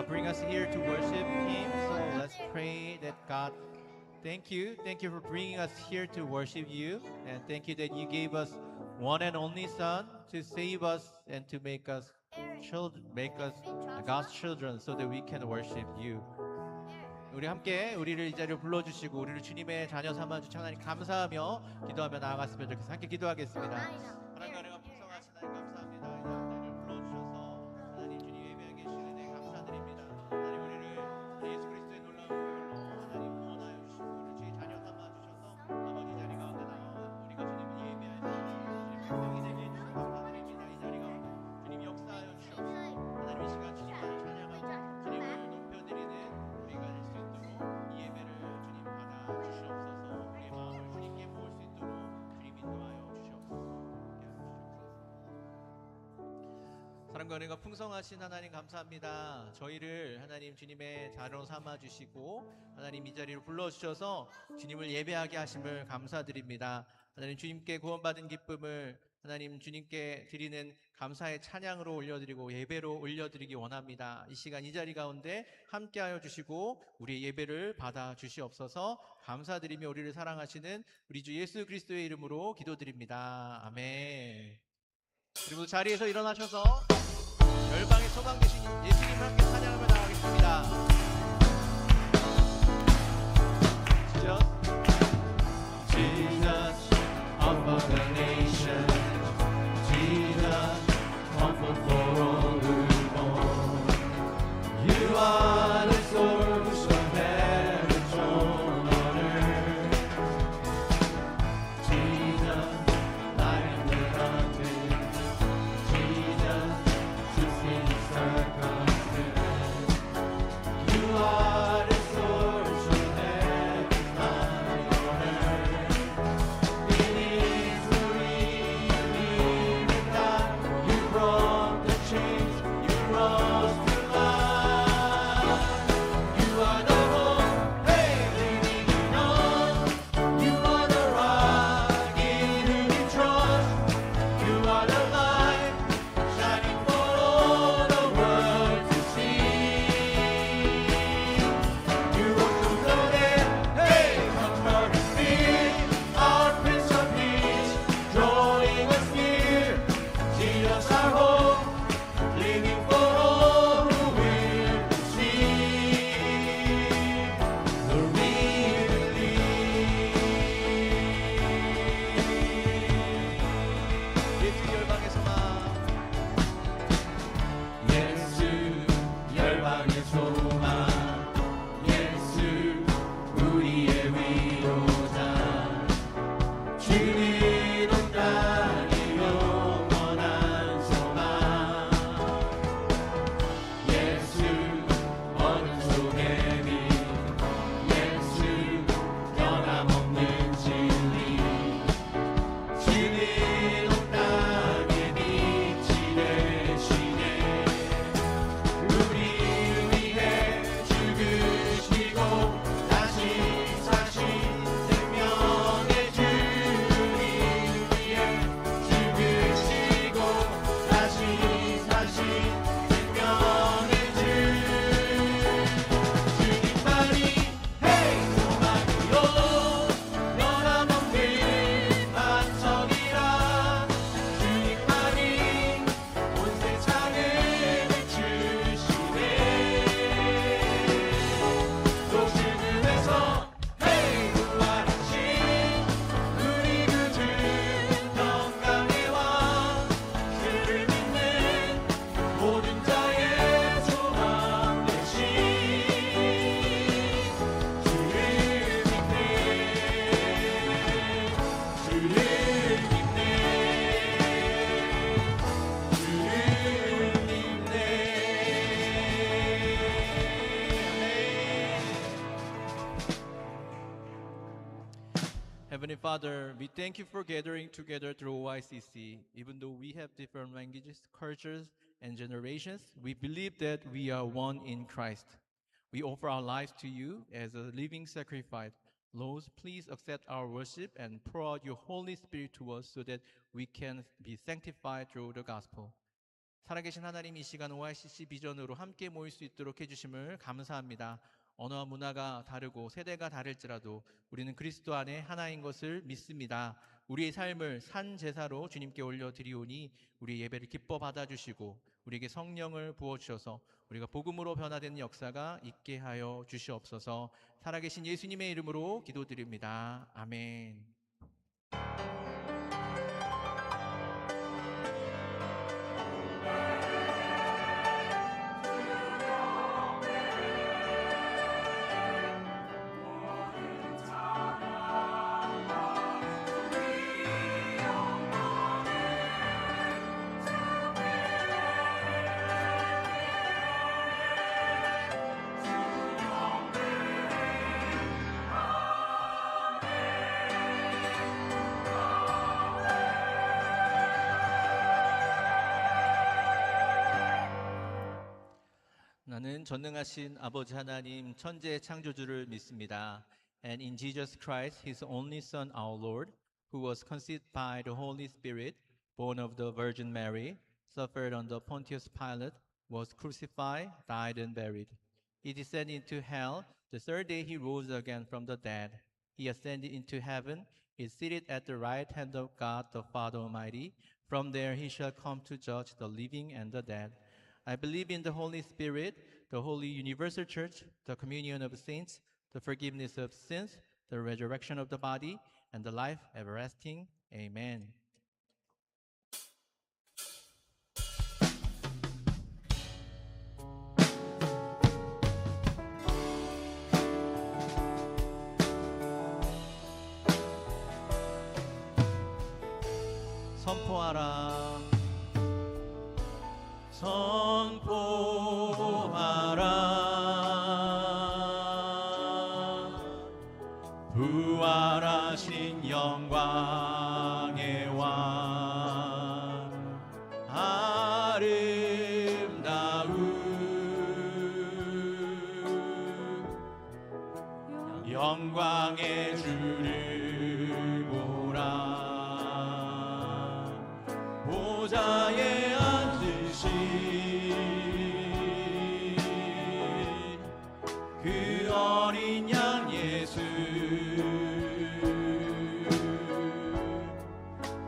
Bring us here to worship Him. So let's pray that God, thank you. Thank you for bringing us here to worship you. And thank you that you gave us one and only Son to save us and to make us God's children so that we can worship you. 우리 함께 우리를 이 자리로 불러주시고 우리를 주님의 자녀 삼아주신 하나님 감사하며 기도하며 나아갔으면 좋겠습니다. 함께 기도하겠습니다. 하나님 은혜가 풍성하신 하나님 감사합니다. 이 자리를 불러주셔서 하나님 주님 예배하게 해주시는 데 감사드립니다. 하나님 우리를 예수 그리스도의 놀라운 보혈로 하나님 구원하여 주시고 우리를 주의 자녀 삼아주셔서 아버지 자리 가운데 나와 우리가 주님을 예배할 수 있는 주님 백성이 되게 해주셔서 감사드립니다. 이 자리 가운데 주님 역사하여 주시옵소서. 하나님 이 시간 주님만을 찬양하고 주님을 높여드리는 우리가 될 수 있도록 이 예배를 주님 받아 주시옵소서. 우리의 마음을 주님께 모을 수 있도록 주님 인도하여 주시옵소서. 사랑과 은혜가 풍성하신 하나님 감사합니다. 저희를 하나님 주님의 자녀로 삼아주시고 하나님 이 자리로 불러주셔서 주님을 예배하게 하심을 감사드립니다. 하나님 주님께 구원받은 기쁨을 하나님 주님께 드리는 감사의 찬양으로 올려드리고 예배로 올려드리기 원합니다. 이 시간 이 자리 가운데 함께하여 주시고 우리의 예배를 받아 주시옵소서. 감사드리며 우리를 사랑하시는 우리 주 예수 그리스도의 이름으로 기도드립니다. 아멘. 그리고 자리에서 일어나셔서 열방의 소망 되신 예수님을 함께 찬양하며 나가겠습니다. Jesus, of the nation, Jesus, comfort for all who mourn. You are the source of every throne on earth. Jesus, light in the darkness. Jesus, truth in the circumstance. Father, we thank you for gathering together through OICC. Even though we have different languages, cultures, and generations, we believe that we are one in Christ. We offer our lives to you as a living sacrifice. Lord, please accept our worship and pour out your Holy Spirit to us so that we can be sanctified through the gospel. 살아계신 하나님, 이 시간 OICC 비전으로 함께 모일 수 있도록 해주심을 감사합니다. 언어와 문화가 다르고 세대가 다를지라도 우리는 그리스도 안에 하나인 것을 믿습니다. 우리의 삶을 산 제사로 주님께 올려드리오니 우리의 예배를 기뻐 받아주시고 우리에게 성령을 부어주셔서 우리가 복음으로 변화되는 역사가 있게 하여 주시옵소서. 살아계신 예수님의 이름으로 기도드립니다. 아멘. 나는 전능하신 아버지 하나님 천지의 창조주를 믿습니다. And in Jesus Christ, His only Son, our Lord, who was conceived by the Holy Spirit, born of the Virgin Mary, suffered under Pontius Pilate, was crucified, died and buried. He descended into hell. The third day He rose again from the dead. He ascended into heaven, is seated at the right hand of God the Father Almighty. From there He shall come to judge the living and the dead. I believe in the Holy Spirit, the Holy Universal Church, the communion of saints, the forgiveness of sins, the resurrection of the body, and the life everlasting. Amen. 선포하라. 선포하라. 부활하신 영광의 왕 아름다운 영광의 주를 보라. 보좌에 그 어린 양 예수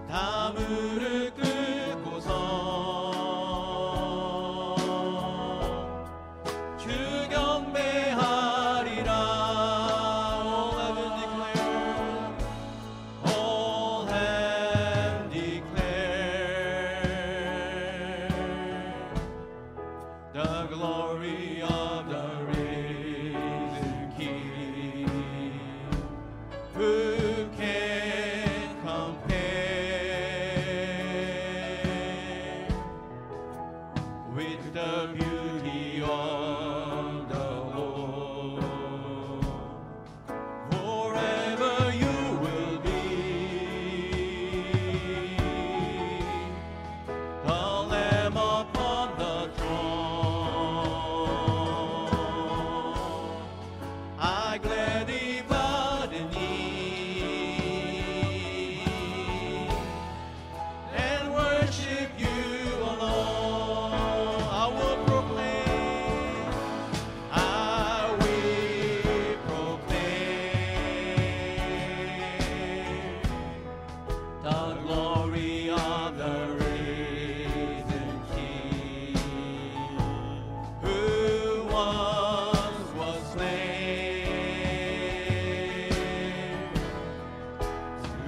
다 무릎 꿇고서 주 경배하리라. All heaven declare the glory of the who can compare with the beauty of the Lord? Forever you will be the Lamb upon the throne. I gladly bow the knee and worship you alone. I will proclaim, I will proclaim the glory of the risen King, who once was slain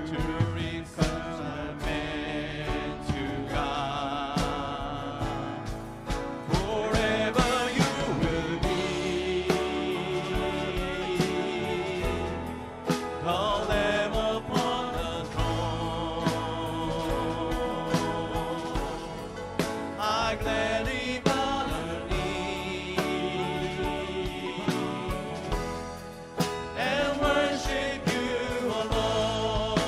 to reconcile man to God. Forever you will be the Lamb upon the throne. I gladly bow the knee and worship you alone.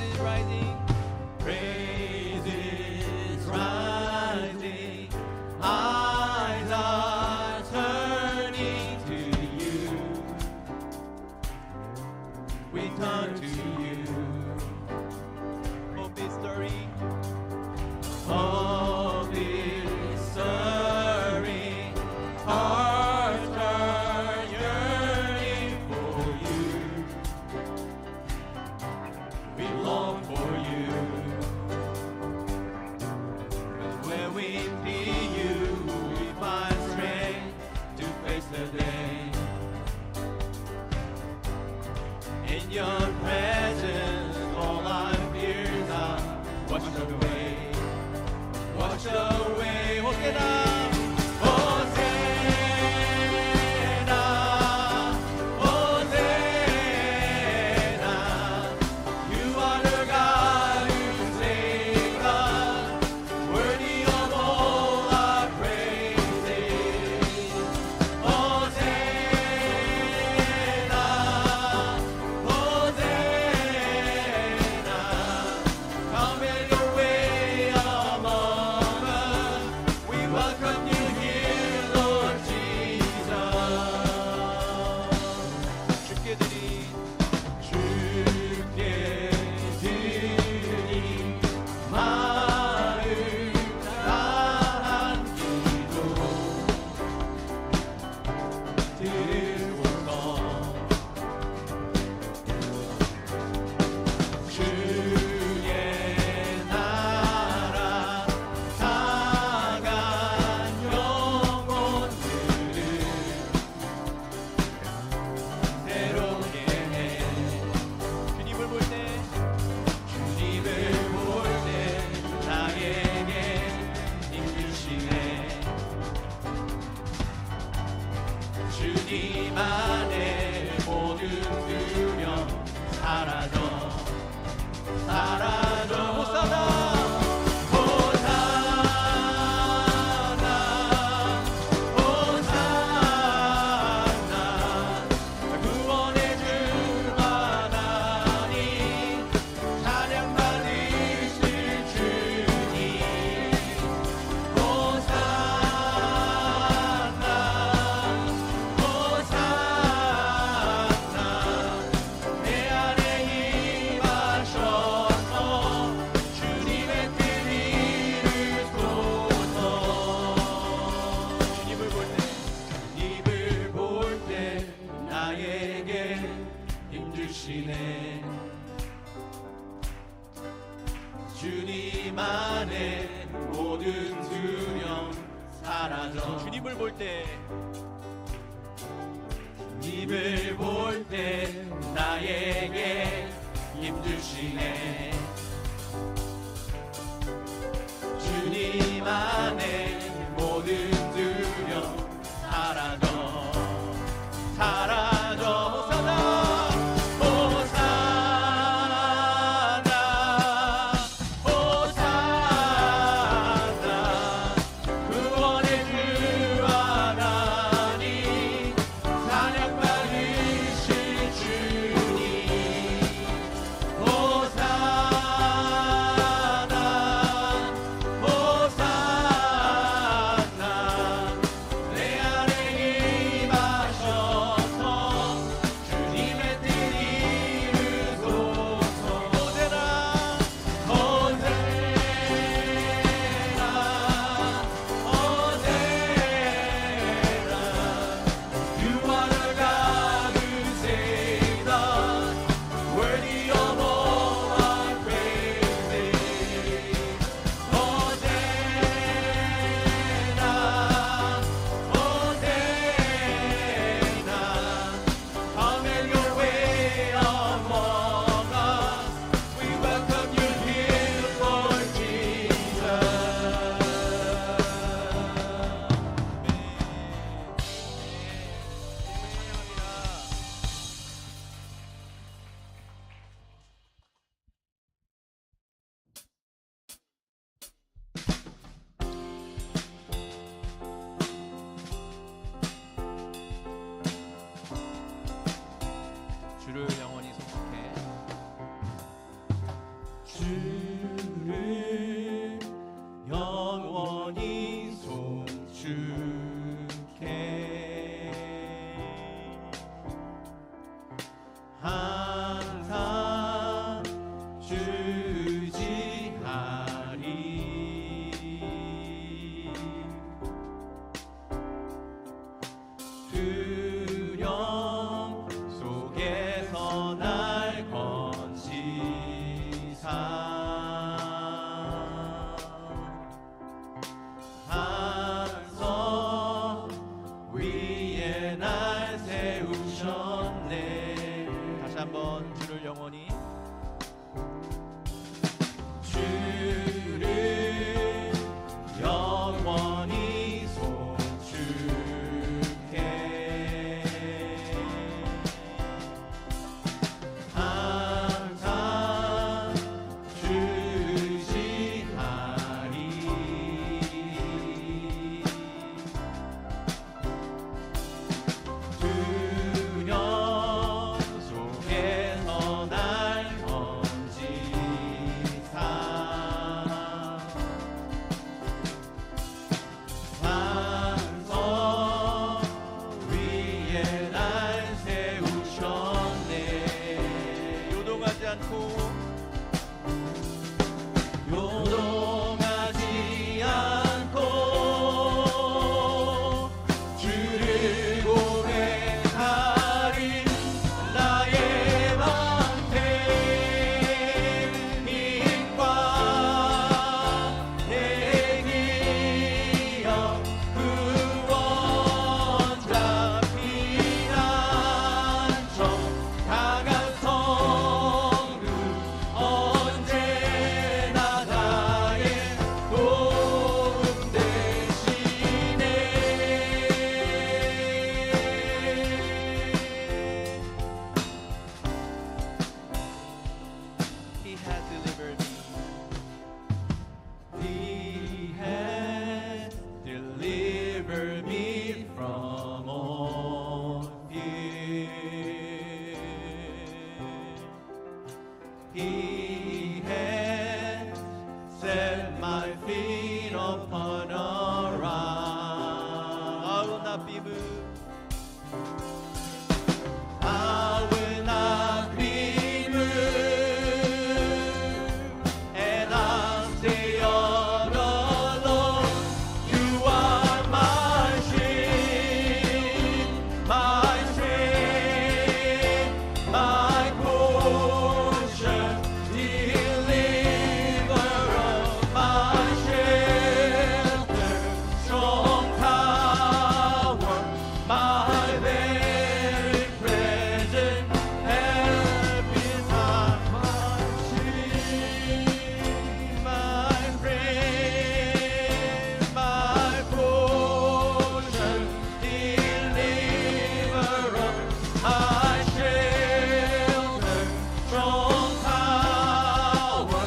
is rising. Praise is rising. Eyes are turning to you. We turn to you. Hope is stirring. Hope is stirring. Hearts are yearning for you. We long for you. When we see you, we find strength to face the day. In your presence, all our fears are washed away. Washed away. 호세나. Hosanna, Hosanna. You are the God who saves us, worthy of all our praises. Hosanna, Hosanna. Come in your way among us. We welcome you here, Lord Jesus. 주께 드린 주께 드린 마음 다한 기도 들고서 주의 나라 사간 영혼들을 새롭게 해. 주님을 볼 때 주님을 볼 때 나에게 힘주시네. 주님 안에 모든 두려움 사라져 사라져. 호사나. 호산나 호산나. 구원의 주 하나님 찬양 받으실 주님. 호산나 호산나. 내 안에 임하셔서 주님의 뜻 이루소서. 주님을 볼 때 주님을 볼 때 나에게 힘주시네. 주님 안에 모든 두려움 사라져. 주님을 볼 때 주님을 볼 때 나에게 힘주시네. 주님 안에 모든 두려움 사라져 사라져. 호산나 호산나 호산나. 구원의 주 하나님 찬양 받으실 주님. 호산나 주를 영원히 송축해 항상 주지하리 두려움 속에서 날 건지사 반석 위에 날 세우셨네. 다시 한번 주를 영원히 주를 영원히 송축해 항상 주시하리 두려움 속에서 날 건지사 반석 위에 날 세우셨네. 요동하지 않고 요동하지 않고 주를 고백하리. 나의 방패 힘과 내 기억 구원자 피난처 강한 성읍 언제나 나의 도움 되시네. He has delivered me. He has delivered me from all fear. He has set my feet upon a rock. I will not be moved. I will not be moved, and I'll stay all alone. You are my shield, my strength, my portion, deliverer, my shelter, strong tower, my very present help in time. My shield, my friend, my portion, deliverer, my shelter, strong tower,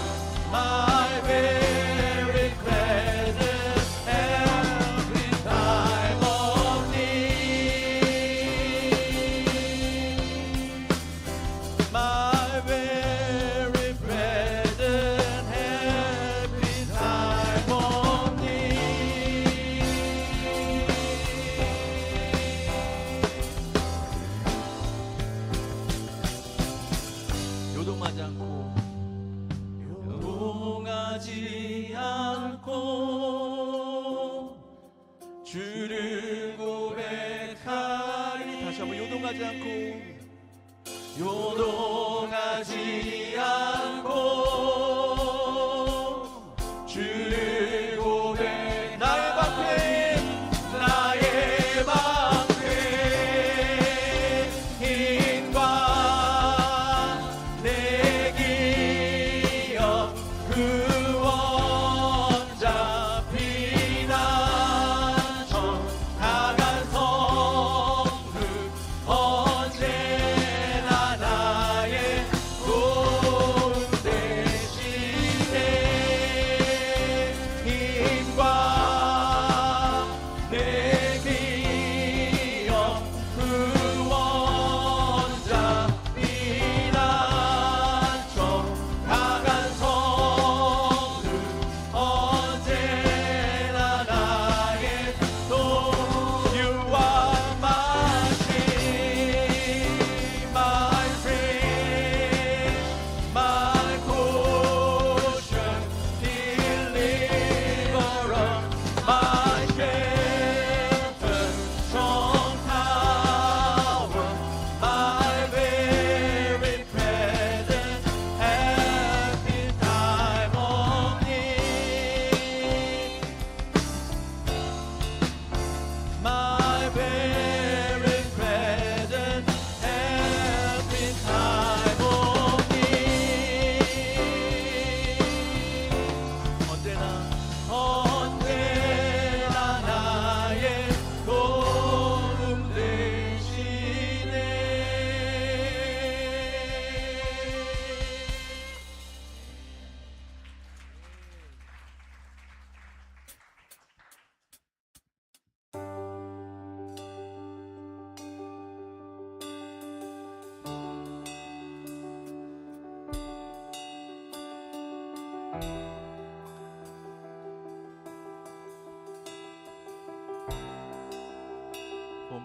my very present help in time of need. My very present help in time of need. 요동하지 않고 요동하지 않고 주를 고백하리. 다시 한번 요동하지 않고 요동하지 않고 주를 고백. 나의 방패, 나의 방패 힘과 내 기억 구원자 피난처 강한 성읍 언제나 나의 도움 되시네. 힘과 내 기억 구원자 피난처 강한 성읍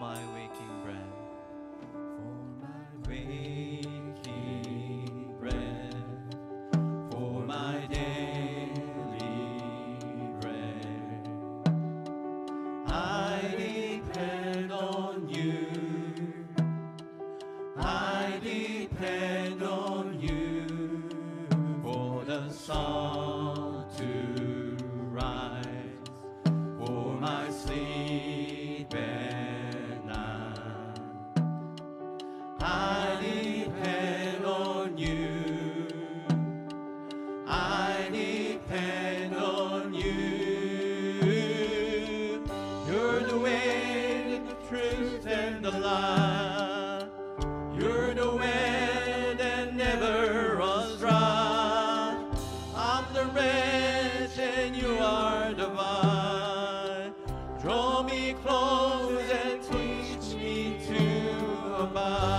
my waking bread. For my waking bread, for my daily bread, I depend on you. I depend on you for the sun to rise, for my sleep at night. I depend on you. I depend on you. You're the way, the truth, and the life. You're the way that never runs dry. I'm the branch and you are the vine. Draw me close and teach me to abide.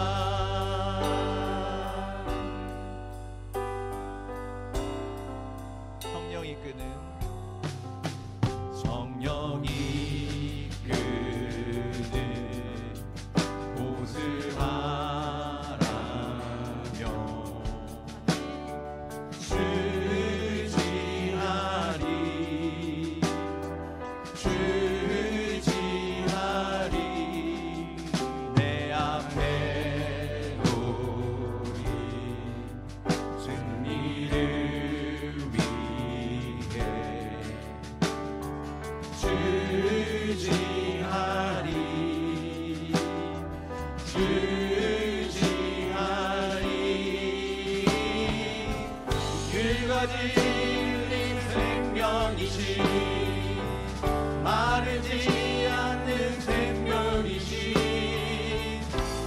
성령이 이끄는 성령이 이끄는 곳을 바라며 주지하리 주지하리 내 앞에 놓인 승리를 위해 주지하리 주지하리 길과 진리 생명이시 마르지 않는 생명이시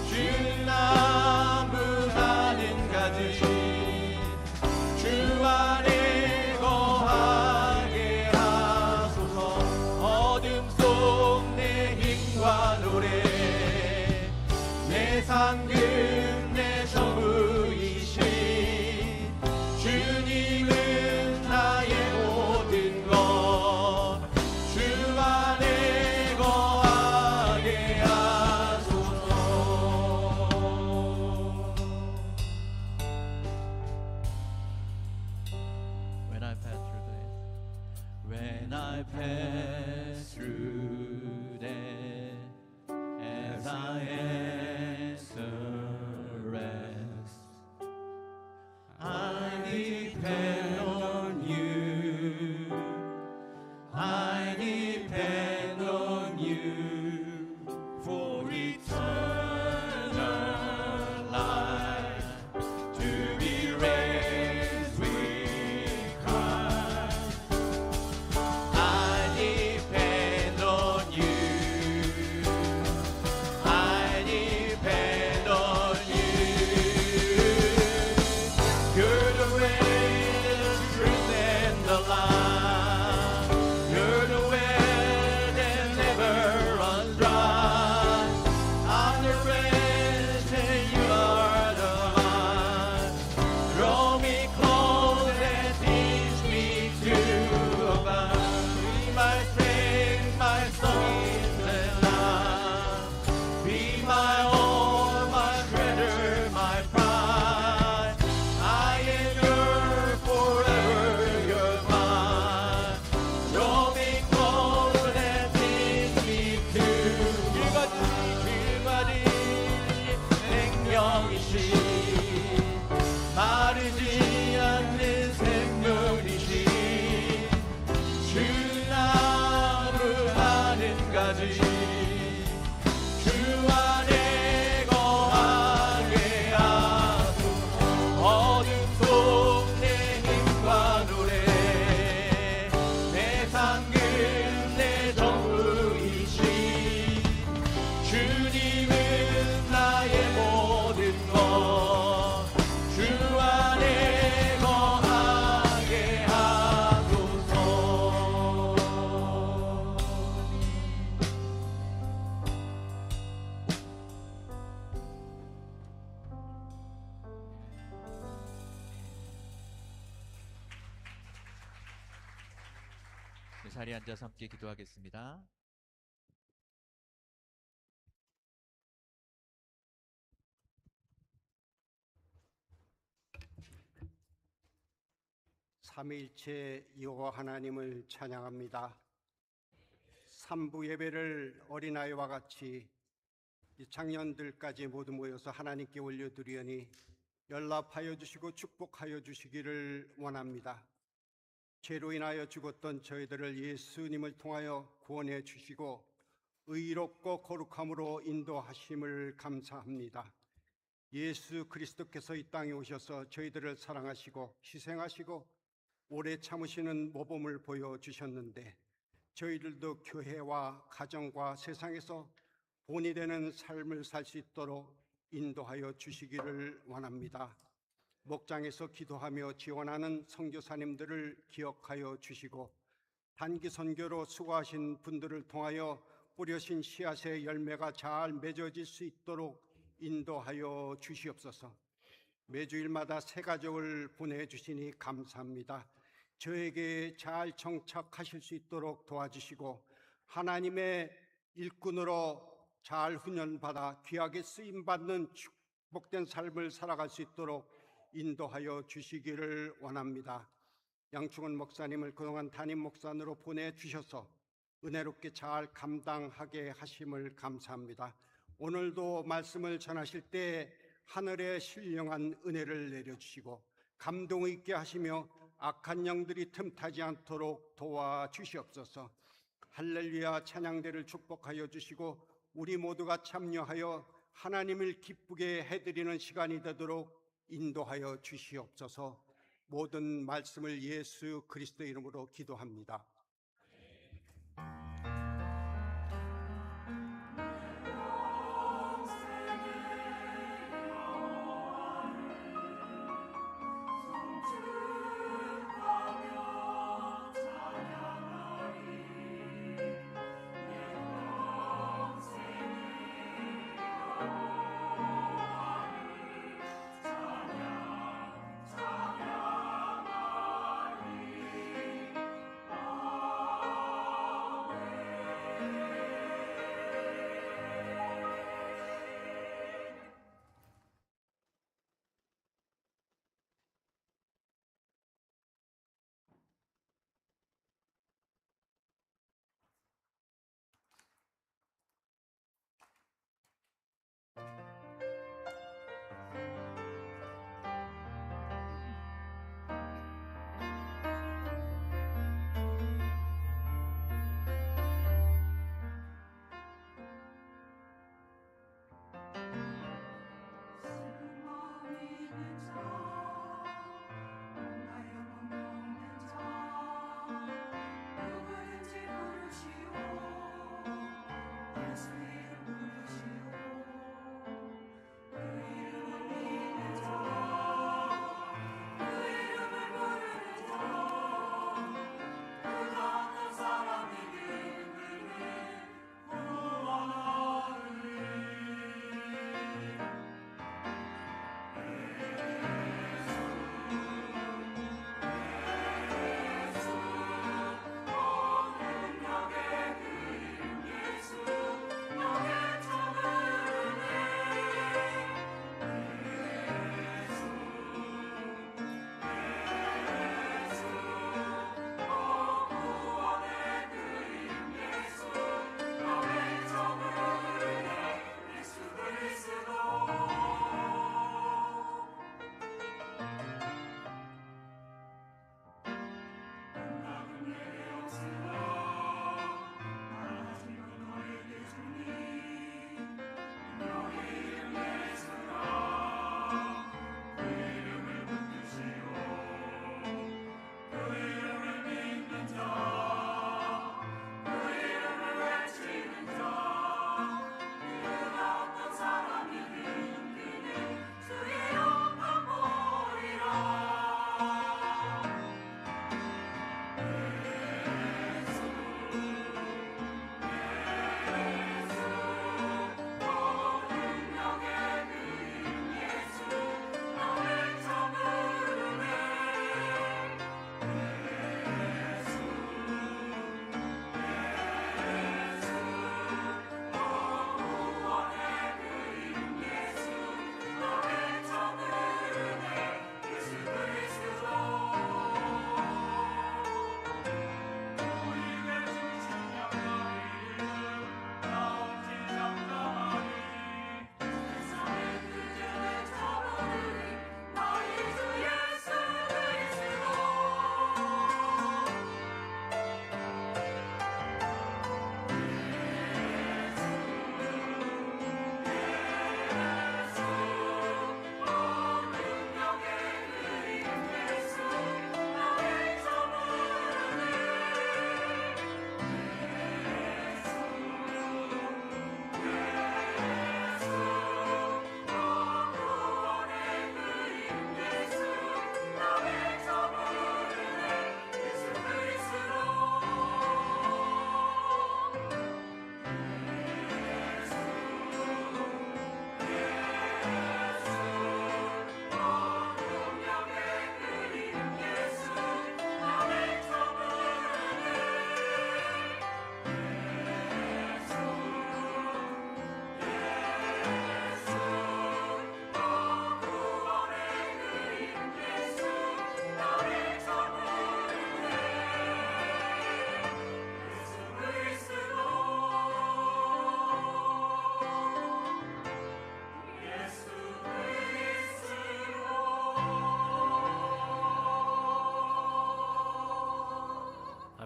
주는 나무하는 가지 주 안에 거하게 하소서 어둠 속 내 힘과 노래 내 상급 내 전부이신 주님은 나의 모든 것 주 안에 거하게 하소서. When I pass through the When I pass through death, as I enter rest, I depend on you. I depend on you for eternal life, to be raised with Christ. I depend on you. I depend on you. You're the way, the truth, and the life. You're the way that never runs dry. I'm the branch and you are the vine. Draw me close and teach me to abide. Be my strength, my song and life. Be my all, my treasure, my pride. I am yours forever, you're mine. Draw me close and teach me to 길가지 생명이시 마르지 않는 생명이시 주 나무 하는 가지 주 안에 거하게 하소서 어둠 속 내 힘과 노래 내 상급 내 전부이시 주님은 나의 모든 것 주 안에 거하게 하소서. 자리에 앉아서 함께 기도하겠습니다. 삼위일체 여호와 하나님을 찬양합니다. 삼부 예배를 어린아이와 같이 이 청년들까지 모두 모여서 하나님께 올려드리니 연락하여 주시고 축복하여 주시기를 원합니다. 죄로 인하여 죽었던 저희들을 예수님을 통하여 구원해 주시고 의롭고 거룩함으로 인도하심을 감사합니다. 예수 그리스도께서 이 땅에 오셔서 저희들을 사랑하시고 희생하시고 오래 참으시는 모범을 보여주셨는데 저희들도 교회와 가정과 세상에서 본이 되는 삶을 살 수 있도록 인도하여 주시기를 원합니다. 목장에서 기도하며 지원하는 선교사님들을 기억하여 주시고 단기 선교로 수고하신 분들을 통하여 뿌려신 씨앗의 열매가 잘 맺어질 수 있도록 인도하여 주시옵소서. 매주일마다 새 가족을 보내주시니 감사합니다. 저에게 잘 정착하실 수 있도록 도와주시고 하나님의 일꾼으로 잘 훈련받아 귀하게 쓰임받는 축복된 삶을 살아갈 수 있도록 인도하여 주시기를 원합니다. 양충원 목사님을 그동안 담임 목사로 보내주셔서 은혜롭게 잘 감당하게 하심을 감사합니다. 오늘도 말씀을 전하실 때 하늘의 신령한 은혜를 내려주시고 감동 있게 하시며 악한 영들이 틈타지 않도록 도와주시옵소서. 할렐루야 찬양대를 축복하여 주시고 우리 모두가 참여하여 하나님을 기쁘게 해드리는 시간이 되도록 인도하여 주시옵소서. 모든 말씀을 예수 그리스도 이름으로 기도합니다.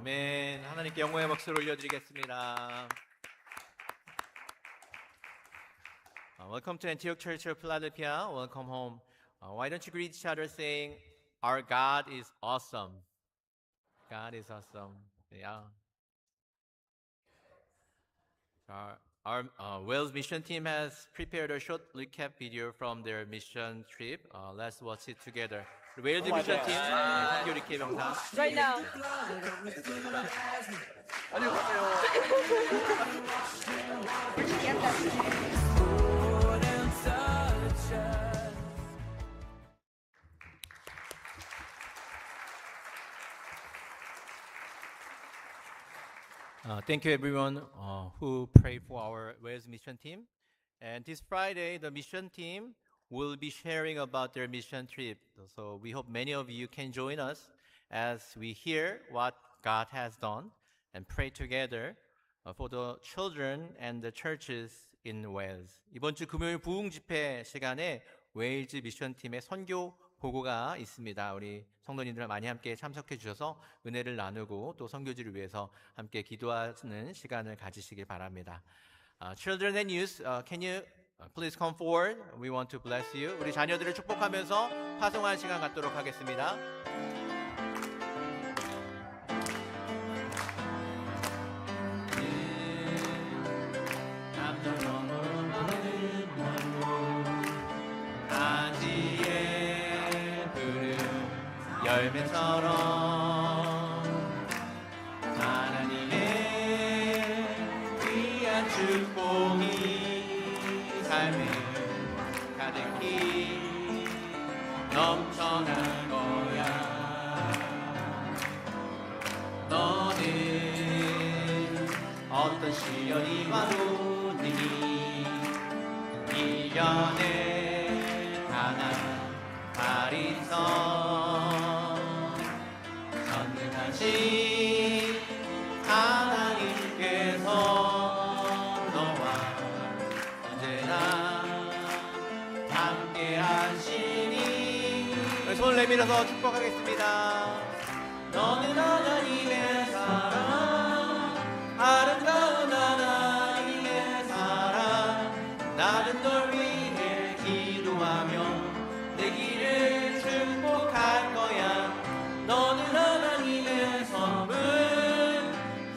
아멘. 하나님께 영광의 박수를 올려드리겠습니다. Welcome to Antioch Church of Philadelphia. Welcome home. Why don't you greet each other saying, "Our God is awesome." God is awesome. Yeah. Our Wales mission team has prepared a short recap video from their mission trip. Let's watch it together. 웨일즈 미션 팀 선교 리캡 영상. Right now. Thank you everyone who prayed for our Wales mission team. And this Friday, the mission team will be sharing about their mission trip. So we hope many of you can join us as we hear what God has done and pray together for the children and the churches in Wales. 이번 주 금요일 부흥 집회 시간에 웨일즈 미션 팀의 선교 보고가 있습니다. 우리 성도님들 많이 함께 참석해 주셔서 은혜를 나누고 또 선교지를 위해서 함께 기도하는 시간을 가지시길 바랍니다. Children and youth, can you please come forward? We want to bless you. 우리 자녀들을 축복하면서 파송한 시간 갖도록 하겠습니다. 열매처럼 하나님의 귀한 축복이 삶에 가득히 넘쳐날 거야. 너는 어떤 시련이 와도 능히 이겨내 강한 바리선 하나님께서 너와 언제나 함께 하시니 손을 내밀어서 축복하겠습니다. 너는 하나님의 사랑 아름다운 하나님의 사랑 나는 널 위해 기도하며 내 길을 축복할 거야. 너는 하나님의 선물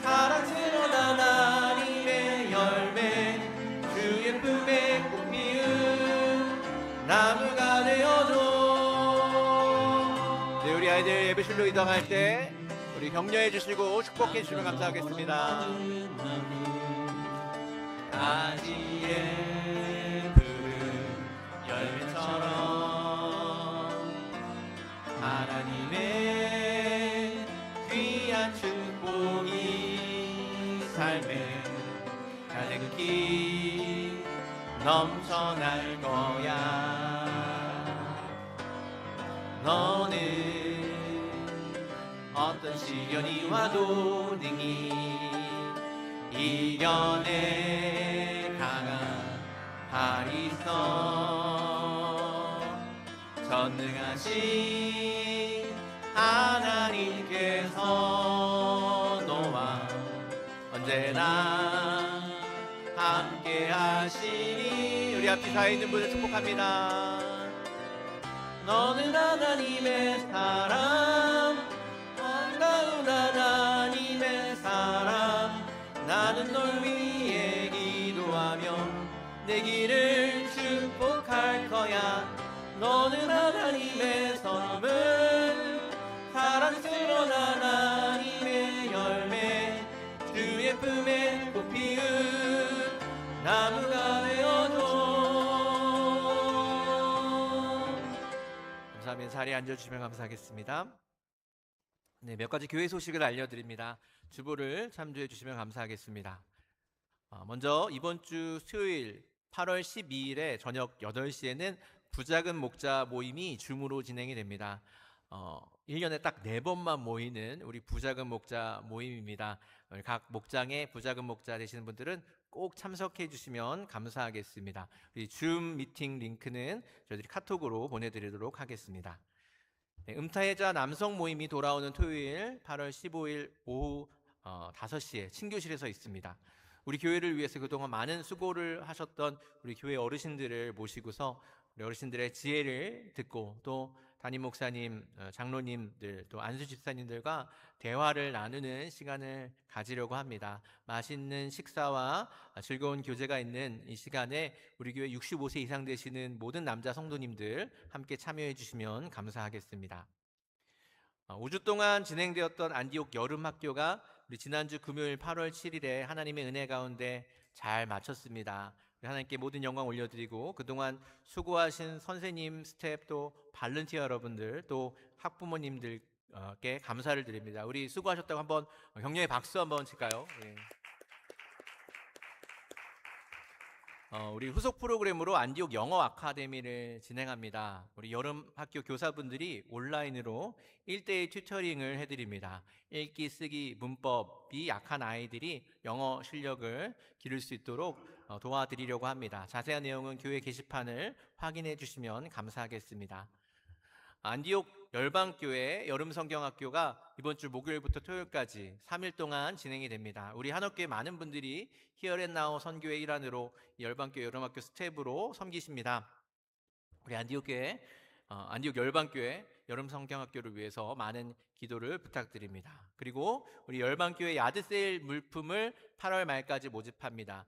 사랑스러운 하나님의 열매 주의 품에 꽃 피운 나무가 되어줘. 네, 우리 아이들 예배실로 이동할 때 우리 격려해 주시고 축복해 주시면 감사하겠습니다. 가지에 푸른 열매처럼 하나님의 귀한 축복이 삶에 가득히 넘쳐날 거야. 너는 어떤 시련이 와도 능히 이겨내 강한 바리선 전능하신 하나님께서 너와 언제나 함께 하시니 우리 앞 뒤에 있는 분들 축복합니다. 너는 하나님의 사랑 반가운 하나님의 사랑 나는 널 위해 기도하며 내 길을 축복할 거야. 너는 하나님의 선물 사랑스러운 하나님의 열매 주의 품에 꽃 피운 나무가 되어줘. 감사합니다. 자리에 앉아주시면 감사하겠습니다. 네, 몇 가지 교회 소식을 알려드립니다. 주보를 참조해 주시면 감사하겠습니다. 먼저 이번 주 수요일 8월 12일에 저녁 8시에는 부작은 목자 모임이 줌으로 진행이 됩니다. 1년에 딱 4번만 모이는 우리 부작은 목자 모임입니다. 각 목장의 부작은 목자 되시는 분들은 꼭 참석해 주시면 감사하겠습니다. 우리 줌 미팅 링크는 저희들이 카톡으로 보내드리도록 하겠습니다. 네, 음타해자 남성 모임이 돌아오는 토요일 8월 15일 오후 5시에 친교실에서 있습니다. 우리 교회를 위해서 그동안 많은 수고를 하셨던 우리 교회 어르신들을 모시고서 우리 어르신들의 지혜를 듣고 또 담임 목사님, 장로님들, 또 안수 집사님들과 대화를 나누는 시간을 가지려고 합니다. 맛있는 식사와 즐거운 교제가 있는 이 시간에 우리 교회 65세 이상 되시는 모든 남자 성도님들 함께 참여해 주시면 감사하겠습니다. 5주 동안 진행되었던 안디옥 여름학교가 우리 지난주 금요일 8월 7일에 하나님의 은혜 가운데 잘 마쳤습니다. 하나님께 모든 영광 올려드리고 그동안 수고하신 선생님, 스태프, 또 발런티어 여러분들, 또 학부모님들께 감사를 드립니다. 우리 수고하셨다고 한번 격려의 박수 한번 칠까요? 예. 우리 후속 프로그램으로 안디옥 영어 아카데미를 진행합니다. 우리 여름 학교 교사분들이 온라인으로 1대1 튜터링을 해드립니다. 읽기, 쓰기, 문법이 약한 아이들이 영어 실력을 기를 수 있도록 도와드리려고 합니다. 자세한 내용은 교회 게시판을 확인해 주시면 감사하겠습니다. 안디옥 열방교회 여름성경학교가 이번 주 목요일부터 토요일까지 3일 동안 진행이 됩니다. 우리 한옥교회 많은 분들이 히어앤나우 선교의 일환으로 열방교회 여름학교 스텝으로 섬기십니다. 우리 안디옥 열방교회 여름성경학교를 위해서 많은 기도를 부탁드립니다. 그리고 우리 열방교회 야드세일 물품을 8월 말까지 모집합니다.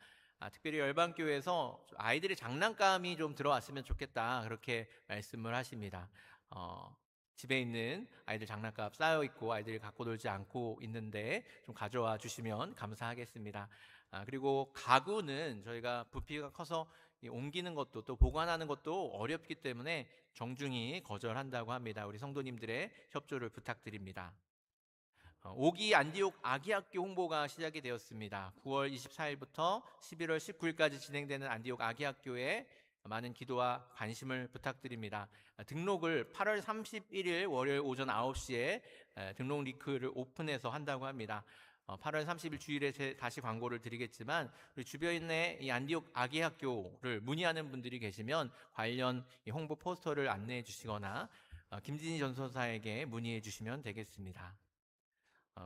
특별히 열방교회에서 아이들의 장난감이 좀 들어왔으면 좋겠다, 그렇게 말씀을 하십니다. 집에 있는 아이들 장난감 쌓여 있고 아이들이 갖고 놀지 않고 있는데 좀 가져와 주시면 감사하겠습니다. 그리고 가구는 저희가 부피가 커서 옮기는 것도 또 보관하는 것도 어렵기 때문에 정중히 거절한다고 합니다. 우리 성도님들의 협조를 부탁드립니다. 5기 안디옥 아기학교 홍보가 시작이 되었습니다. 9월 24일부터 11월 19일까지 진행되는 안디옥 아기학교에 많은 기도와 관심을 부탁드립니다. 등록을 8월 31일 월요일 오전 9시에 등록 링크를 오픈해서 한다고 합니다. 8월 30일 주일에 다시 광고를 드리겠지만 우리 주변에 이 안디옥 아기학교를 문의하는 분들이 계시면 관련 홍보 포스터를 안내해 주시거나 김진희 전도사에게 문의해 주시면 되겠습니다.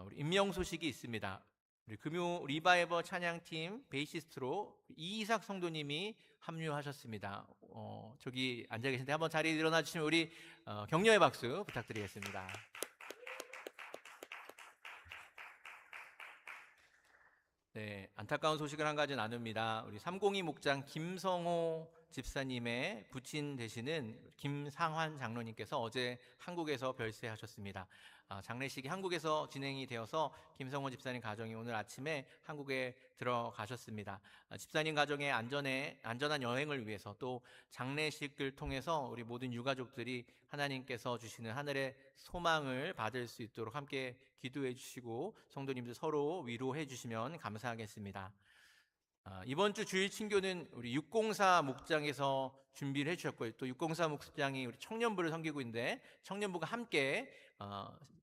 우리 임명 소식이 있습니다. 우리 금요 리바이벌 찬양팀 베이시스트로 이이삭 성도님이 합류하셨습니다. 저기 앉아 계신데 한번 자리에 일어나 주시면 우리 격려의 박수 부탁드리겠습니다. 네, 안타까운 소식을 한 가지 나눕니다. 우리 302 목장 김성호 집사님의 부친 되시는 김상환 장로님께서 어제 한국에서 별세하셨습니다. 장례식이 한국에서 진행이 되어서 김성호 집사님 가정이 오늘 아침에 한국에 들어가셨습니다. 집사님 가정의 안전한 여행을 위해서 또 장례식을 통해서 우리 모든 유가족들이 하나님께서 주시는 하늘의 소망을 받을 수 있도록 함께 기도해 주시고 성도님들 서로 위로해 주시면 감사하겠습니다. 이번 주 주일 친교는 우리 604 목장에서 준비를 해주셨고요. 또 604 목장이 우리 청년부를 섬기고 있는데 청년부가 함께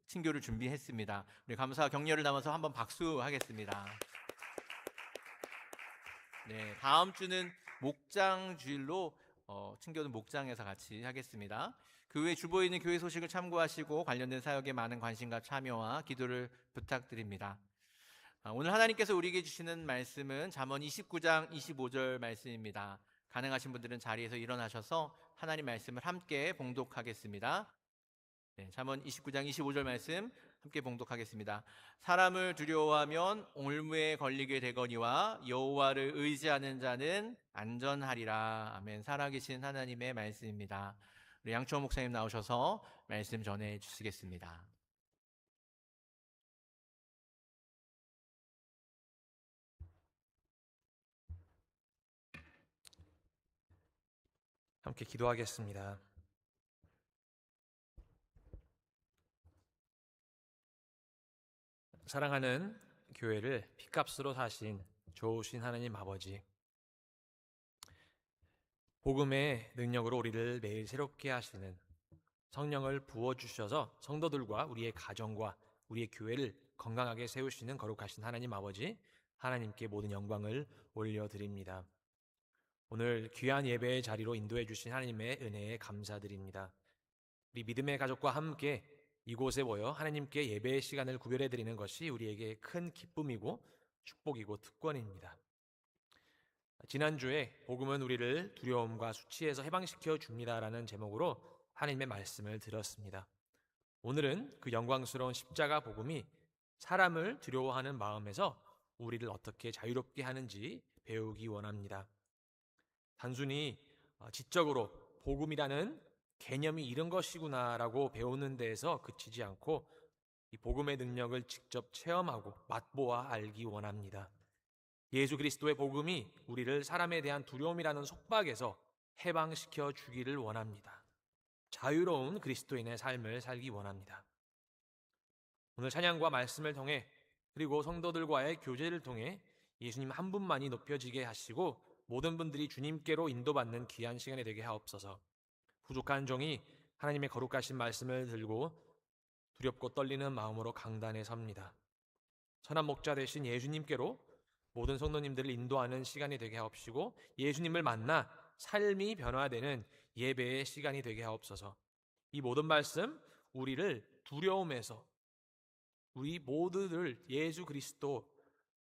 친교를 준비했습니다. 우리 감사와 격려를 담아서 한번 박수하겠습니다. 네, 다음 주는 목장 주일로 친교는 목장에서 같이 하겠습니다. 그 외 주보에 있는 교회 소식을 참고하시고 관련된 사역에 많은 관심과 참여와 기도를 부탁드립니다. 오늘 하나님께서 우리에게 주시는 말씀은 잠언 29장 25절 말씀입니다. 가능하신 분들은 자리에서 일어나셔서 하나님 말씀을 함께 봉독하겠습니다. 네, 잠언 29장 25절 말씀 함께 봉독하겠습니다. 사람을 두려워하면 올무에 걸리게 되거니와 여호와를 의지하는 자는 안전하리라. 아멘. 살아계신 하나님의 말씀입니다. 우리 양초 목사님 나오셔서 말씀 전해 주시겠습니다. 함께 기도하겠습니다. 사랑하는 교회를 핏값으로 사신 좋으신 하나님 아버지, 복음의 능력으로 우리를 매일 새롭게 하시는 성령을 부어주셔서 성도들과 우리의 가정과 우리의 교회를 건강하게 세우시는 거룩하신 하나님 아버지, 하나님께 모든 영광을 올려드립니다. 오늘 귀한 예배의 자리로 인도해 주신 하나님의 은혜에 감사드립니다. 우리 믿음의 가족과 함께 이곳에 모여 하나님께 예배의 시간을 구별해 드리는 것이 우리에게 큰 기쁨이고 축복이고 특권입니다. 지난주에 복음은 우리를 두려움과 수치에서 해방시켜 줍니다라는 제목으로 하나님의 말씀을 들었습니다. 오늘은 그 영광스러운 십자가 복음이 사람을 두려워하는 마음에서 우리를 어떻게 자유롭게 하는지 배우기 원합니다. 단순히 지적으로 복음이라는 개념이 이런 것이구나라고 배우는 데에서 그치지 않고 이 복음의 능력을 직접 체험하고 맛보아 알기 원합니다. 예수 그리스도의 복음이 우리를 사람에 대한 두려움이라는 속박에서 해방시켜 주기를 원합니다. 자유로운 그리스도인의 삶을 살기 원합니다. 오늘 찬양과 말씀을 통해 그리고 성도들과의 교제를 통해 예수님 한 분만이 높여지게 하시고 모든 분들이 주님께로 인도받는 귀한 시간이 되게 하옵소서. 부족한 종이 하나님의 거룩하신 말씀을 들고 두렵고 떨리는 마음으로 강단에 섭니다. 선한 목자 되신 예수님께로 모든 성도님들을 인도하는 시간이 되게 하옵시고 예수님을 만나 삶이 변화되는 예배의 시간이 되게 하옵소서. 이 모든 말씀 우리를 두려움에서 우리 모두를 예수 그리스도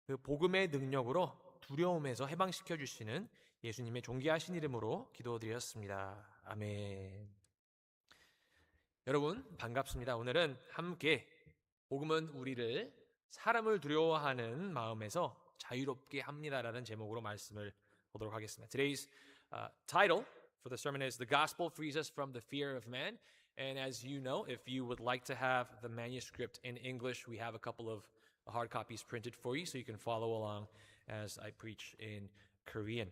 그 복음의 능력으로 두려움에서 해방시켜 주시는 예수님의 존귀하신 이름으로 기도드렸습니다. 아멘. 여러분 반갑습니다. 오늘은 함께 복음은 우리를 사람을 두려워하는 마음에서 자유롭게 합니다라는 제목으로 말씀을 보도록 하겠습니다. Today's title for the sermon is The Gospel Frees Us from the Fear of Man. And as you know, if you would like to have the manuscript in English, we have a couple of hard copies printed for you so you can follow along as I preach in Korean.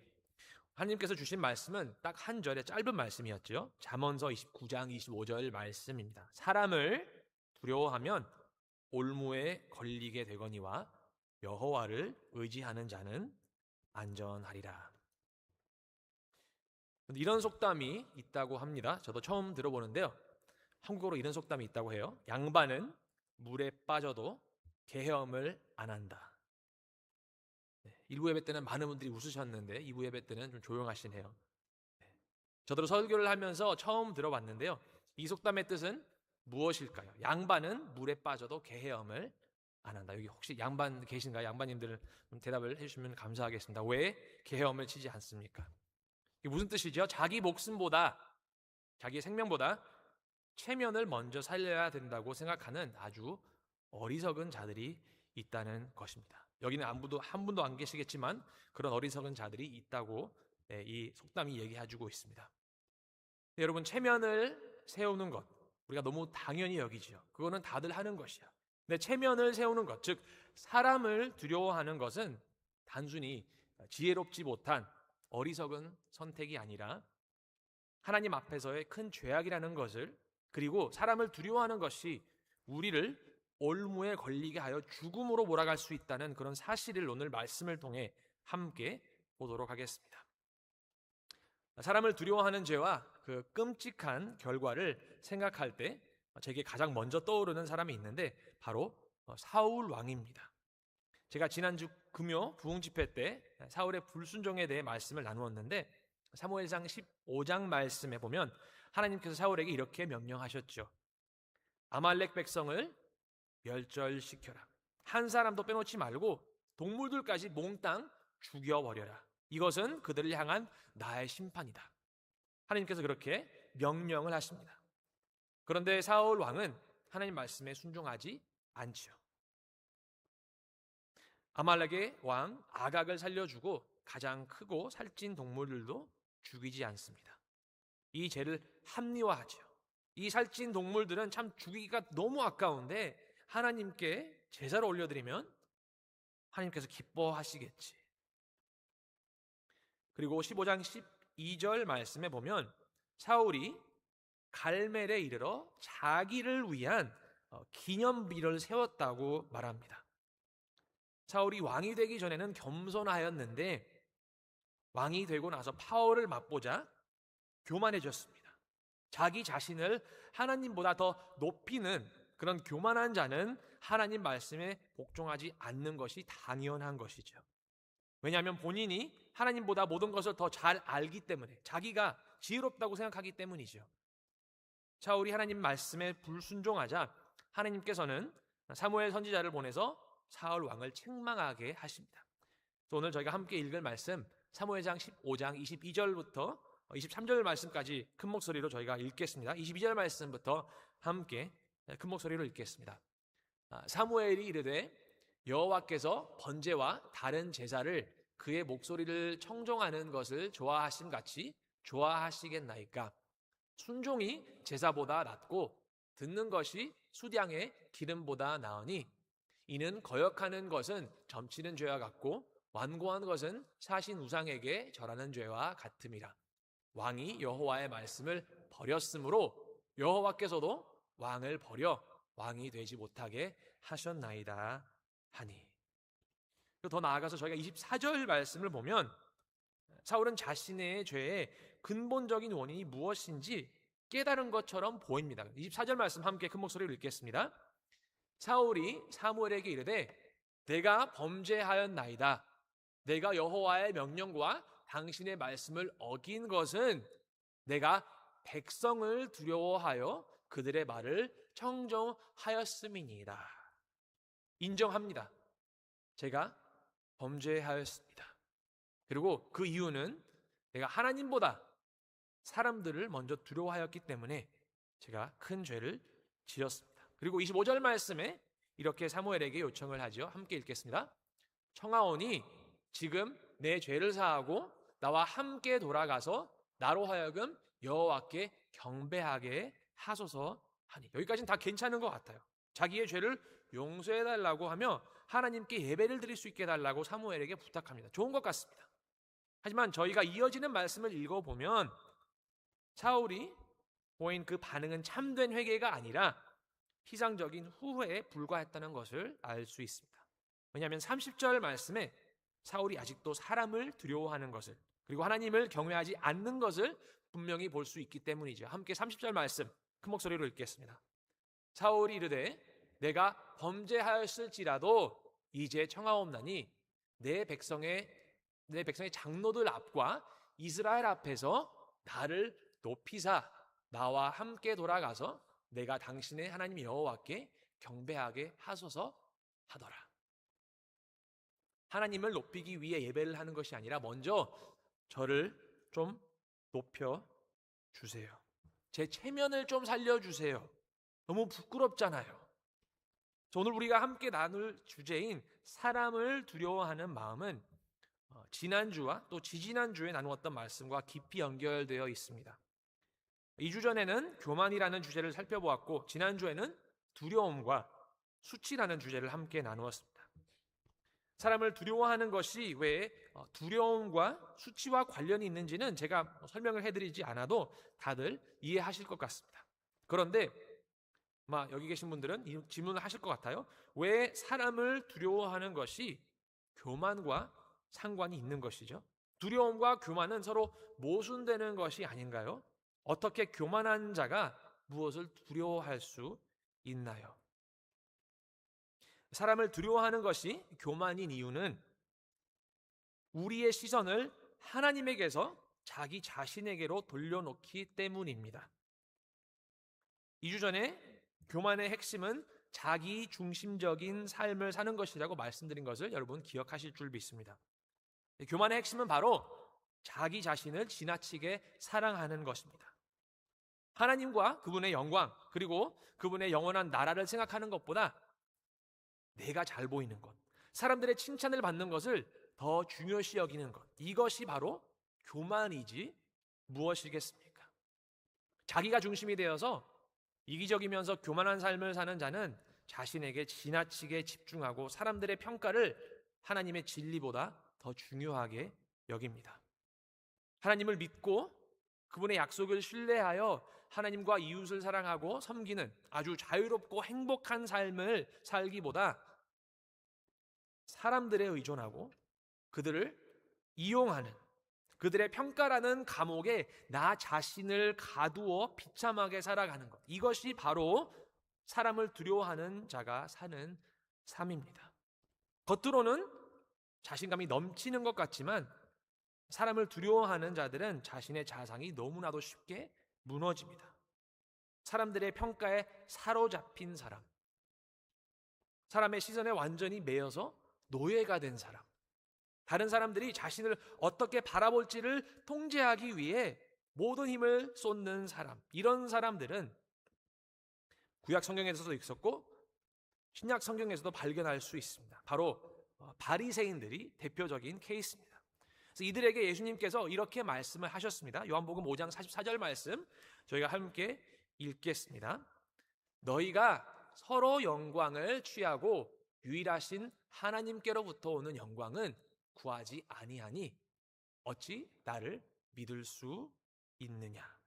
하나님께서 주신 말씀은 딱 한 절의 짧은 말씀이었죠. 잠언서 29장 25절 말씀입니다. 사람을 두려워하면 올무에 걸리게 되거니와 여호와를 의지하는 자는 안전하리라. 이런 속담이 있다고 합니다. 저도 처음 들어보는데요. 한국어로 이런 속담이 있다고 해요. 양반은 물에 빠져도 계엄을 안 한다. 1부 예배 때는 많은 분들이 웃으셨는데 2부 예배 때는 좀 조용하시네요. 저도 설교를 하면서 처음 들어봤는데요. 이 속담의 뜻은 무엇일까요? 양반은 물에 빠져도 계엄을 안 한다. 여기 혹시 양반 계신가요? 양반님들 좀 대답을 해주시면 감사하겠습니다. 왜 계엄을 치지 않습니까? 이게 무슨 뜻이죠? 자기 목숨보다 자기의 생명보다 체면을 먼저 살려야 된다고 생각하는 아주 어리석은 자들이 있다는 것입니다. 여기는 한 분도 안 계시겠지만 그런 어리석은 자들이 있다고 이 속담이 얘기해주고 있습니다. 여러분 체면을 세우는 것 우리가 너무 당연히 여기지요. 그거는 다들 하는 것이야. 근데 체면을 세우는 것, 즉 사람을 두려워하는 것은 단순히 지혜롭지 못한 어리석은 선택이 아니라 하나님 앞에서의 큰 죄악이라는 것을 그리고 사람을 두려워하는 것이 우리를 올무에 걸리게 하여 죽음으로 몰아갈 수 있다는 그런 사실을 오늘 말씀을 통해 함께 보도록 하겠습니다. 사람을 두려워하는 죄와 그 끔찍한 결과를 생각할 때 제게 가장 먼저 떠오르는 사람이 있는데 바로 사울 왕입니다. 제가 지난주 금요 부흥 집회 때 사울의 불순종에 대해 말씀을 나누었는데 사무엘상 15장 말씀에 보면 하나님께서 사울에게 이렇게 명령하셨죠. 아말렉 백성을 멸절시켜라. 한 사람도 빼놓지 말고 동물들까지 몽땅 죽여버려라. 이것은 그들을 향한 나의 심판이다. 하나님께서 그렇게 명령을 하십니다. 그런데 사울 왕은 하나님 말씀에 순종하지 않지요. 아말렉의 왕 아각을 살려주고 가장 크고 살찐 동물들도 죽이지 않습니다. 이 죄를 합리화하죠. 이 살찐 동물들은 참 죽이기가 너무 아까운데 하나님께 제사를 올려드리면 하나님께서 기뻐하시겠지. 그리고 15장 12절 말씀에 보면 사울이 갈멜에 이르러 자기를 위한 기념비를 세웠다고 말합니다. 사울이 왕이 되기 전에는 겸손하였는데 왕이 되고 나서 파워를 맛보자 교만해졌습니다. 자기 자신을 하나님보다 더 높이는 그런 교만한 자는 하나님 말씀에 복종하지 않는 것이 당연한 것이죠. 왜냐하면 본인이 하나님보다 모든 것을 더 잘 알기 때문에 자기가 지혜롭다고 생각하기 때문이죠. 사울이 하나님 말씀에 불순종하자 하나님께서는 사무엘 선지자를 보내서 사울 왕을 책망하게 하십니다. 오늘 저희가 함께 읽을 말씀 사무엘상 15장 22절부터 23절 말씀까지 큰 목소리로 저희가 읽겠습니다. 22절 말씀부터 함께 큰 목소리로 읽겠습니다. 사무엘이 이르되 여호와께서 번제와 다른 제사를 그의 목소리를 청종하는 것을 좋아하심 같이 좋아하시겠나이까? 순종이 제사보다 낫고 듣는 것이 수량의 기름보다 나으니 이는 거역하는 것은 점치는 죄와 같고 완고한 것은 사신 우상에게 절하는 죄와 같음이라. 왕이 여호와의 말씀을 버렸으므로 여호와께서도 왕을 버려 왕이 되지 못하게 하셨나이다 하니. 더 나아가서 저희가 24절 말씀을 보면 사울은 자신의 죄의 근본적인 원인이 무엇인지 깨달은 것처럼 보입니다. 24절 말씀 함께 큰 목소리로 읽겠습니다. 사울이 사무엘에게 이르되 내가 범죄하였나이다. 내가 여호와의 명령과 당신의 말씀을 어긴 것은 내가 백성을 두려워하여 그들의 말을 청정하였음이니이다. 인정합니다. 제가 범죄하였습니다. 그리고 그 이유는 내가 하나님보다 사람들을 먼저 두려워하였기 때문에 제가 큰 죄를 지었습니다. 그리고 25절 말씀에 이렇게 사무엘에게 요청을 하죠. 함께 읽겠습니다. 청하오니 지금 내 죄를 사하고 나와 함께 돌아가서 나로 하여금 여호와께 경배하게 하소서 하니. 여기까지는 다 괜찮은 것 같아요. 자기의 죄를 용서해달라고 하며 하나님께 예배를 드릴 수 있게 해달라고 사무엘에게 부탁합니다. 좋은 것 같습니다. 하지만 저희가 이어지는 말씀을 읽어보면 사울이 보인 그 반응은 참된 회개가 아니라 피상적인 후회에 불과했다는 것을 알 수 있습니다. 왜냐하면 30절 말씀에 사울이 아직도 사람을 두려워하는 것을 그리고 하나님을 경외하지 않는 것을 분명히 볼 수 있기 때문이죠. 함께 30절 말씀 큰 목소리로 읽겠습니다. 사울이 이르되 내가 범죄하였을지라도 이제 청하옵나니 내 백성의 장로들 앞과 이스라엘 앞에서 나를 높이사 나와 함께 돌아가서 내가 당신의 하나님 여호와께 경배하게 하소서 하더라. 하나님을 높이기 위해 예배를 하는 것이 아니라 먼저 저를 좀 높여 주세요. 제 체면을 좀 살려주세요. 너무 부끄럽잖아요. 오늘 우리가 함께 나눌 주제인 사람을 두려워하는 마음은 지난주와 또 지지난주에 나누었던 말씀과 깊이 연결되어 있습니다. 2주 전에는 교만이라는 주제를 살펴보았고 지난주에는 두려움과 수치라는 주제를 함께 나누었습니다. 사람을 두려워하는 것이 왜 두려움과 수치와 관련이 있는지는 제가 설명을 해드리지 않아도 다들 이해하실 것 같습니다. 그런데 여기 계신 분들은 이 질문을 하실 것 같아요. 왜 사람을 두려워하는 것이 교만과 상관이 있는 것이죠? 두려움과 교만은 서로 모순되는 것이 아닌가요? 어떻게 교만한 자가 무엇을 두려워할 수 있나요? 사람을 두려워하는 것이 교만인 이유는 우리의 시선을 하나님에게서 자기 자신에게로 돌려놓기 때문입니다. 2주 전에 교만의 핵심은 자기 중심적인 삶을 사는 것이라고 말씀드린 것을 여러분 기억하실 줄 믿습니다. 교만의 핵심은 바로 자기 자신을 지나치게 사랑하는 것입니다. 하나님과 그분의 영광 그리고 그분의 영원한 나라를 생각하는 것보다 내가 잘 보이는 것, 사람들의 칭찬을 받는 것을 더 중요시 여기는 것, 이것이 바로 교만이지 무엇이겠습니까? 자기가 중심이 되어서 이기적이면서 교만한 삶을 사는 자는 자신에게 지나치게 집중하고 사람들의 평가를 하나님의 진리보다 더 중요하게 여깁니다. 하나님을 믿고 그분의 약속을 신뢰하여 하나님과 이웃을 사랑하고 섬기는 아주 자유롭고 행복한 삶을 살기보다 사람들에 의존하고 그들을 이용하는 그들의 평가라는 감옥에 나 자신을 가두어 비참하게 살아가는 것, 이것이 바로 사람을 두려워하는 자가 사는 삶입니다. 겉으로는 자신감이 넘치는 것 같지만 사람을 두려워하는 자들은 자신의 자상이 너무나도 쉽게 무너집니다. 사람들의 평가에 사로잡힌 사람, 사람의 시선에 완전히 매여서 노예가 된 사람, 다른 사람들이 자신을 어떻게 바라볼지를 통제하기 위해 모든 힘을 쏟는 사람, 이런 사람들은 구약 성경에서도 있었고 신약 성경에서도 발견할 수 있습니다. 바로 바리새인들이 대표적인 케이스입니다. 그래서 이들에게 예수님께서 이렇게 말씀을 하셨습니다. 요한복음 5장 44절 말씀 저희가 함께 읽겠습니다. 너희가 서로 영광을 취하고 유일하신 하나님께로부터 오는 영광은 구하지 아니하니 어찌 나를 믿을 수 있느냐.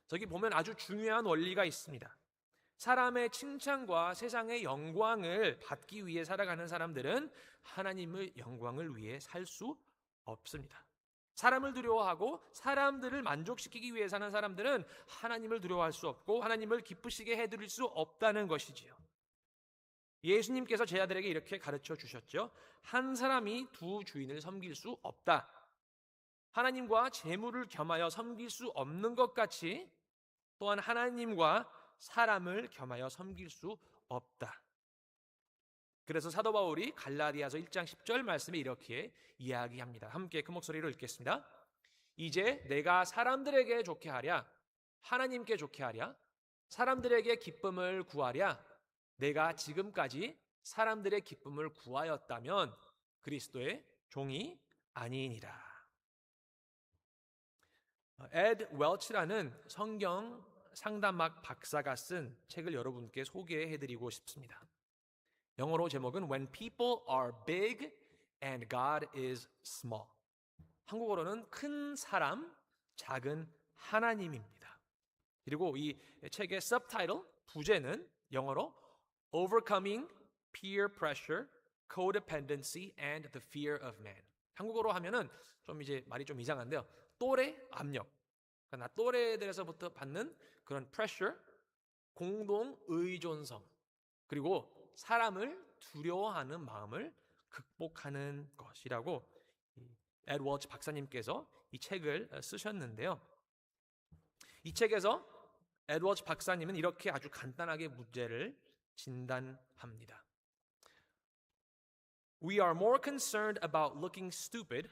저기 보면 아주 중요한 원리가 있습니다. 사람의 칭찬과 세상의 영광을 받기 위해 살아가는 사람들은 하나님의 영광을 위해 살 수 없습니다. 사람을 두려워하고 사람들을 만족시키기 위해 사는 사람들은 하나님을 두려워할 수 없고 하나님을 기쁘시게 해드릴 수 없다는 것이지요. 예수님께서 제자들에게 이렇게 가르쳐 주셨죠. 한 사람이 두 주인을 섬길 수 없다. 하나님과 재물을 겸하여 섬길 수 없는 것 같이 또한 하나님과 사람을 겸하여 섬길 수 없다. 그래서 사도 바울이 갈라디아서 1장 10절 말씀에 이렇게 이야기합니다. 함께 큰 목소리로 읽겠습니다. 이제 내가 사람들에게 좋게 하랴, 하나님께 좋게 하랴, 사람들에게 기쁨을 구하랴, 내가 지금까지 사람들의 기쁨을 구하였다면 그리스도의 종이 아니니라. 에드 웰치라는 성경 상담학 박사가 쓴 책을 여러분께 소개해드리고 싶습니다. 영어로 제목은 When People Are Big and God is Small. 한국어로는 큰 사람, 작은 하나님입니다. 그리고 이 책의 서브타이틀, 부제는 영어로 Overcoming Peer Pressure, Codependency and the Fear of Man. 한국어로 하면은 좀 이제 말이 좀 이상한데요. 또래 압력. 그러니까 나 또래에 대해서부터 받는 그런 pressure, 공동 의존성, 그리고 사람을 두려워하는 마음을 극복하는 것이라고 에드 월치 박사님께서 이 책을 쓰셨는데요. 이 책에서 에드 월치 박사님은 이렇게 아주 간단하게 문제를 진단합니다. We are more concerned about looking stupid,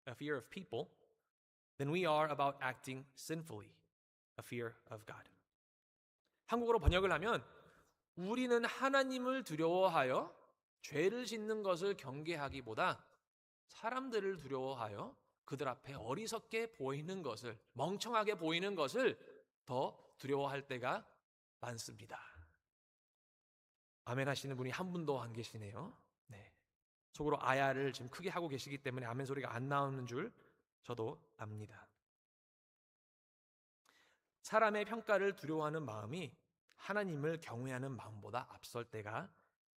a fear of people, than we are about acting sinfully, a fear of God. 한국어로 번역을 하면 우리는 하나님을 두려워하여 죄를 짓는 것을 경계하기보다 사람들을 두려워하여 그들 앞에 어리석게 보이는 것을, 멍청하게 보이는 것을 더 두려워할 때가 많습니다. 아멘 하시는 분이 한 분도 안 계시네요. 네. 속으로 아야를 지금 크게 하고 계시기 때문에 아멘 소리가 안 나오는 줄 저도 압니다. 사람의 평가를 두려워하는 마음이 하나님을 경외하는 마음보다 앞설 때가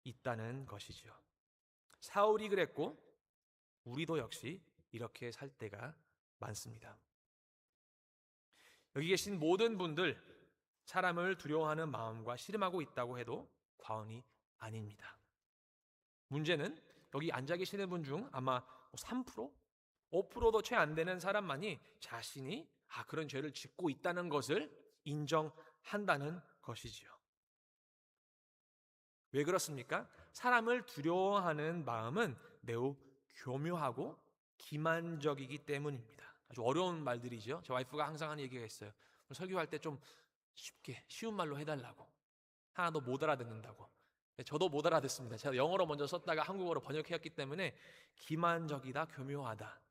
있다는 것이죠. 사울이 그랬고 우리도 역시 이렇게 살 때가 많습니다. 여기 계신 모든 분들 사람을 두려워하는 마음과 씨름하고 있다고 해도 과언이 아닙니다. 문제는 여기 앉아 계시는 분 중 아마 3%? 5%도 채 안 되는 사람만이 자신이 그런 죄를 짓고 있다는 것을 인정한다는 것이지요. 왜 그렇습니까? 사람을 두려워하는 마음은 매우 교묘하고 기만적이기 때문입니다. 아주 어려운 말들이죠. 제 와이프가 항상 하는 얘기가 있어요. 설교할 때 좀 쉽게 쉬운 말로 해달라고. 하나도 못 알아듣는다고. 저도 못 알아듣습니다. 제가 영어로 먼저 썼다가 한국어로 번역했기 때문에 기만적이다, 교묘하다.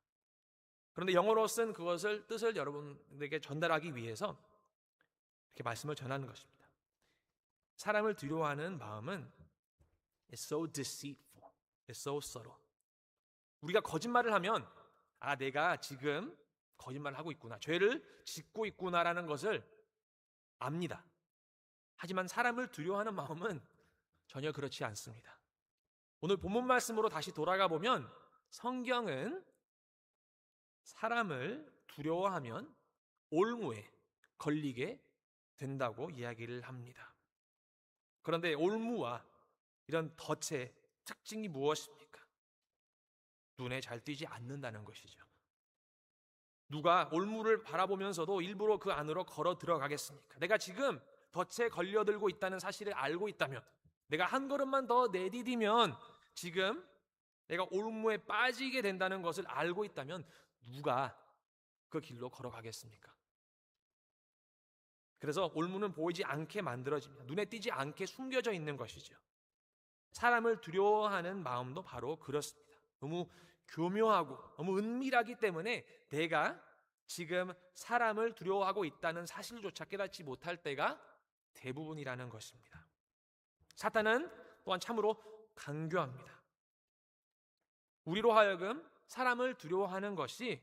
그런데 영어로 쓴 그것을 뜻을 여러분에게 전달하기 위해서 이렇게 말씀을 전하는 것입니다. 사람을 두려워하는 마음은 It's so deceitful, It's so subtle. 우리가 거짓말을 하면 내가 지금 거짓말을 하고 있구나, 죄를 짓고 있구나라는 것을 압니다. 하지만 사람을 두려워하는 마음은 전혀 그렇지 않습니다. 오늘 본문 말씀으로 다시 돌아가 보면 성경은 사람을 두려워하면 올무에 걸리게 된다고 이야기를 합니다. 그런데 올무와 이런 덫의 특징이 무엇입니까? 눈에 잘 띄지 않는다는 것이죠. 누가 올무를 바라보면서도 일부러 그 안으로 걸어 들어가겠습니까? 내가 지금 덫에 걸려들고 있다는 사실을 알고 있다면, 내가 한 걸음만 더 내디디면 지금 내가 올무에 빠지게 된다는 것을 알고 있다면 누가 그 길로 걸어가겠습니까? 그래서 올무는 보이지 않게 만들어집니다. 눈에 띄지 않게 숨겨져 있는 것이죠. 사람을 두려워하는 마음도 바로 그렇습니다. 너무 교묘하고 너무 은밀하기 때문에 내가 지금 사람을 두려워하고 있다는 사실조차 깨닫지 못할 때가 대부분이라는 것입니다. 사탄은 또한 참으로 간교합니다. 우리로 하여금 사람을 두려워하는 것이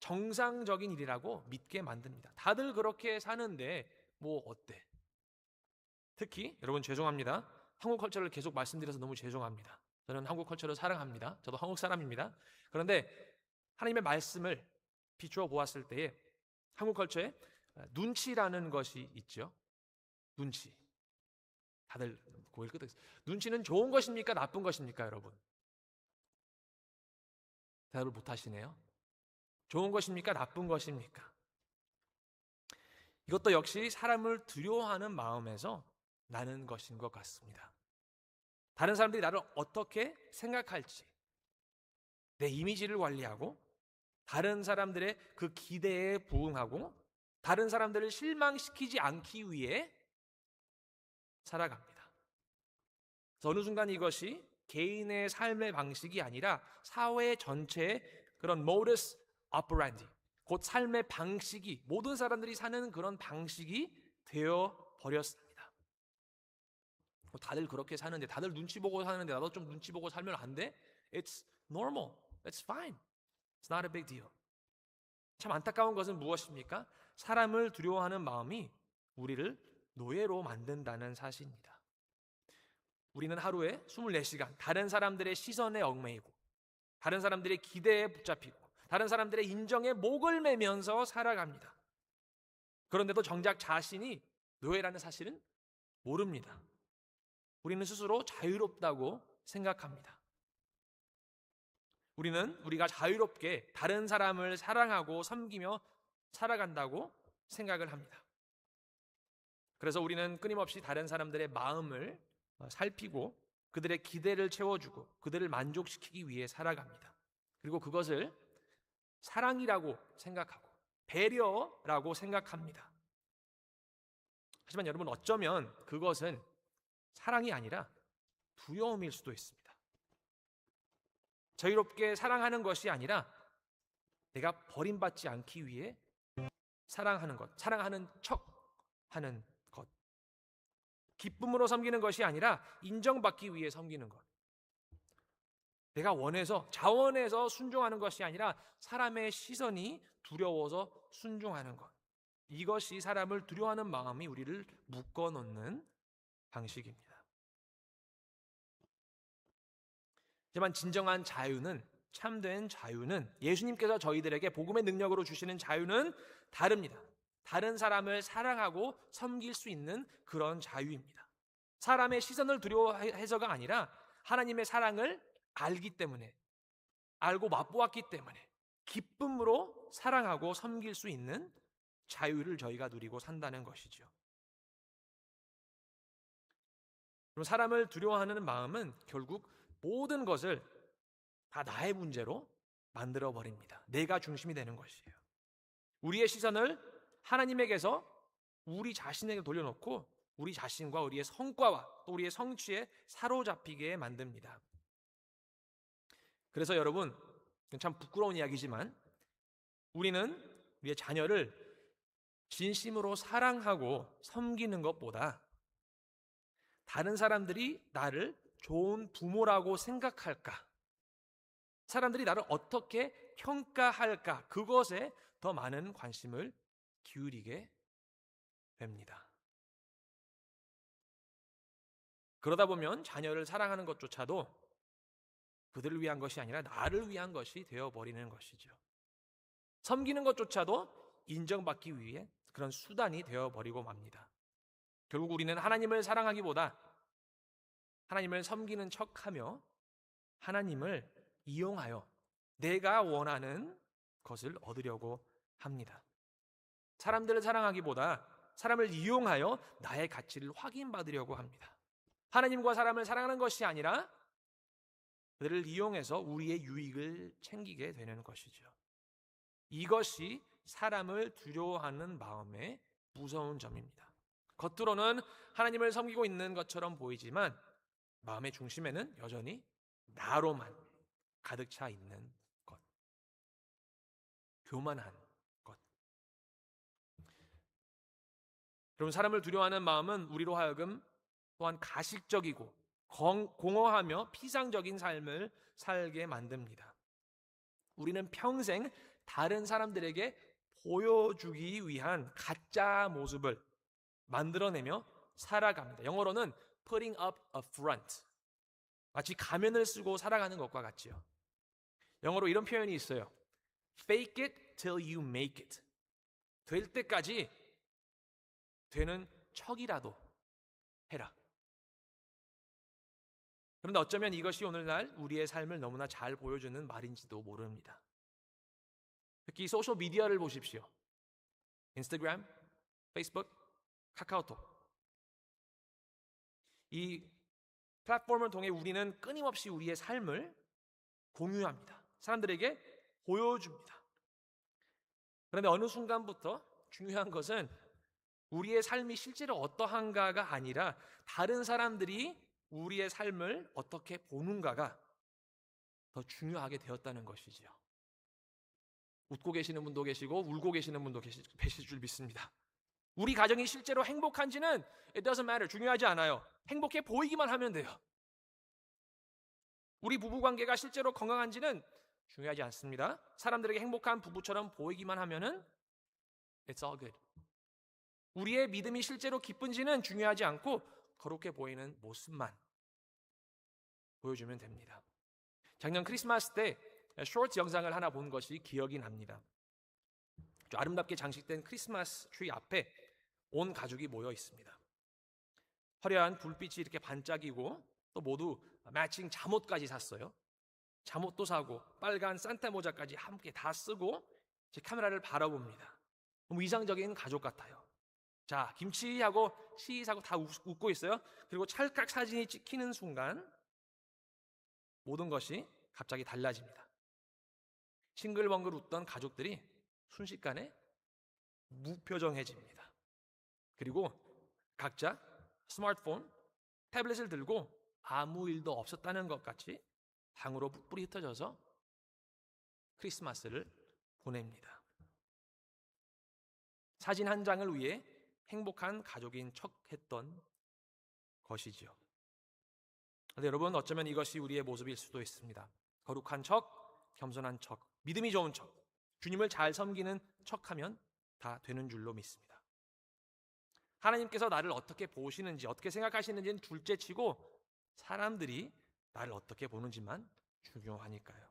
정상적인 일이라고 믿게 만듭니다. 다들 그렇게 사는데 뭐 어때? 특히 여러분 죄송합니다. 한국 컬처를 계속 말씀드려서 너무 죄송합니다. 저는 한국 컬처를 사랑합니다. 저도 한국 사람입니다. 그런데 하나님의 말씀을 비추어 보았을 때에 한국 컬처에 눈치라는 것이 있죠. 눈치. 다들 고개를 끄덕였어요. 눈치는 좋은 것입니까? 나쁜 것입니까, 여러분? 대답을 못 하시네요. 좋은 것입니까? 나쁜 것입니까? 이것도 역시 사람을 두려워하는 마음에서 나는 것인 것 같습니다. 다른 사람들이 나를 어떻게 생각할지, 내 이미지를 관리하고 다른 사람들의 그 기대에 부응하고 다른 사람들을 실망시키지 않기 위해 살아갑니다. 어느 순간 이것이 개인의 삶의 방식이 아니라 사회 전체의 그런 modus operandi, 곧 삶의 방식이, 모든 사람들이 사는 그런 방식이 되어 버렸습니다. 다들 그렇게 사는데, 다들 눈치 보고 사는데 나도 좀 눈치 보고 살면 안 돼? It's normal. It's fine. It's not a big deal. 참 안타까운 것은 무엇입니까? 사람을 두려워하는 마음이 우리를 노예로 만든다는 사실입니다. 우리는 하루에 24시간 다른 사람들의 시선에 얽매이고 다른 사람들의 기대에 붙잡히고 다른 사람들의 인정에 목을 매면서 살아갑니다. 그런데도 정작 자신이 노예라는 사실은 모릅니다. 우리는 스스로 자유롭다고 생각합니다. 우리는 우리가 자유롭게 다른 사람을 사랑하고 섬기며 살아간다고 생각을 합니다. 그래서 우리는 끊임없이 다른 사람들의 마음을 살피고 그들의 기대를 채워주고 그들을 만족시키기 위해 살아갑니다. 그리고 그것을 사랑이라고 생각하고 배려라고 생각합니다. 하지만 여러분, 어쩌면 그것은 사랑이 아니라 두려움일 수도 있습니다. 자유롭게 사랑하는 것이 아니라 내가 버림받지 않기 위해 사랑하는 것, 사랑하는 척 하는 것, 기쁨으로 섬기는 것이 아니라 인정받기 위해 섬기는 것, 내가 원해서 자원해서 순종하는 것이 아니라 사람의 시선이 두려워서 순종하는 것, 이것이 사람을 두려워하는 마음이 우리를 묶어놓는 방식입니다. 하지만 진정한 자유는, 참된 자유는, 예수님께서 저희들에게 복음의 능력으로 주시는 자유는 다릅니다. 다른 사람을 사랑하고 섬길 수 있는 그런 자유입니다. 사람의 시선을 두려워해서가 아니라 하나님의 사랑을 알기 때문에, 알고 맛보았기 때문에 기쁨으로 사랑하고 섬길 수 있는 자유를 저희가 누리고 산다는 것이죠. 그럼 사람을 두려워하는 마음은 결국 모든 것을 다 나의 문제로 만들어 버립니다. 내가 중심이 되는 것이에요. 우리의 시선을 하나님에게서 우리 자신에게 돌려놓고 우리 자신과 우리의 성과와 또 우리의 성취에 사로잡히게 만듭니다. 그래서 여러분, 참 부끄러운 이야기지만 우리는 우리의 자녀를 진심으로 사랑하고 섬기는 것보다 다른 사람들이 나를 좋은 부모라고 생각할까, 사람들이 나를 어떻게 평가할까, 그것에 더 많은 관심을 기울이게 됩니다. 그러다 보면 자녀를 사랑하는 것조차도 그들을 위한 것이 아니라 나를 위한 것이 되어버리는 것이죠. 섬기는 것조차도 인정받기 위해 그런 수단이 되어버리고 맙니다. 결국 우리는 하나님을 사랑하기보다 하나님을 섬기는 척하며 하나님을 이용하여 내가 원하는 것을 얻으려고 합니다. 사람들을 사랑하기보다 사람을 이용하여 나의 가치를 확인받으려고 합니다. 하나님과 사람을 사랑하는 것이 아니라 그들을 이용해서 우리의 유익을 챙기게 되는 것이죠. 이것이 사람을 두려워하는 마음의 무서운 점입니다. 겉으로는 하나님을 섬기고 있는 것처럼 보이지만 마음의 중심에는 여전히 나로만 가득 차 있는 것, 교만한 것. 여러분, 사람을 두려워하는 마음은 우리로 하여금 또한 가식적이고 공허하며 피상적인 삶을 살게 만듭니다. 우리는 평생 다른 사람들에게 보여주기 위한 가짜 모습을 만들어내며 살아갑니다. 영어로는 putting up a front. 마치 가면을 쓰고 살아가는 것과 같지요. 영어로 이런 표현이 있어요. Fake it till you make it. 될 때까지 되는 척이라도 해라. 그런데 어쩌면 이것이 오늘날 우리의 삶을 너무나 잘 보여주는 말인지도 모릅니다. 특히 소셜 미디어를 보십시오. 인스타그램, 페이스북, 카카오톡. 이 플랫폼을 통해 우리는 끊임없이 우리의 삶을 공유합니다. 사람들에게 보여줍니다. 그런데 어느 순간부터 중요한 것은 우리의 삶이 실제로 어떠한가가 아니라 다른 사람들이 우리의 삶을 어떻게 보는가가 더 중요하게 되었다는 것이지요. 웃고 계시는 분도 계시고 울고 계시는 분도 계실 줄 믿습니다. 우리 가정이 실제로 행복한지는 it doesn't matter. 중요하지 않아요. 행복해 보이기만 하면 돼요. 우리 부부관계가 실제로 건강한지는 중요하지 않습니다. 사람들에게 행복한 부부처럼 보이기만 하면은 it's all good. 우리의 믿음이 실제로 기쁜지는 중요하지 않고 거룩해 보이는 모습만 보여주면 됩니다. 작년 크리스마스 때 쇼트 영상을 하나 본 것이 기억이 납니다. 아름답게 장식된 크리스마스 트리 앞에 온 가족이 모여 있습니다. 화려한 불빛이 이렇게 반짝이고 또 모두 매칭 잠옷까지 샀어요. 잠옷도 사고 빨간 산타 모자까지 함께 다 쓰고 제 카메라를 바라봅니다. 너무 이상적인 가족 같아요. 자, 김치하고 시하고 다 웃고 있어요. 그리고 찰칵 사진이 찍히는 순간 모든 것이 갑자기 달라집니다. 싱글벙글 웃던 가족들이 순식간에 무표정해집니다. 그리고 각자 스마트폰, 태블릿을 들고 아무 일도 없었다는 것 같이 방으로 뿔뿔이 흩어져서 크리스마스를 보냅니다. 사진 한 장을 위해 행복한 가족인 척했던 것이지요. 그런데 여러분, 어쩌면 이것이 우리의 모습일 수도 있습니다. 거룩한 척, 겸손한 척, 믿음이 좋은 척, 주님을 잘 섬기는 척하면 다 되는 줄로 믿습니다. 하나님께서 나를 어떻게 보시는지, 어떻게 생각하시는지는 둘째치고 사람들이 나를 어떻게 보는지만 중요하니까요.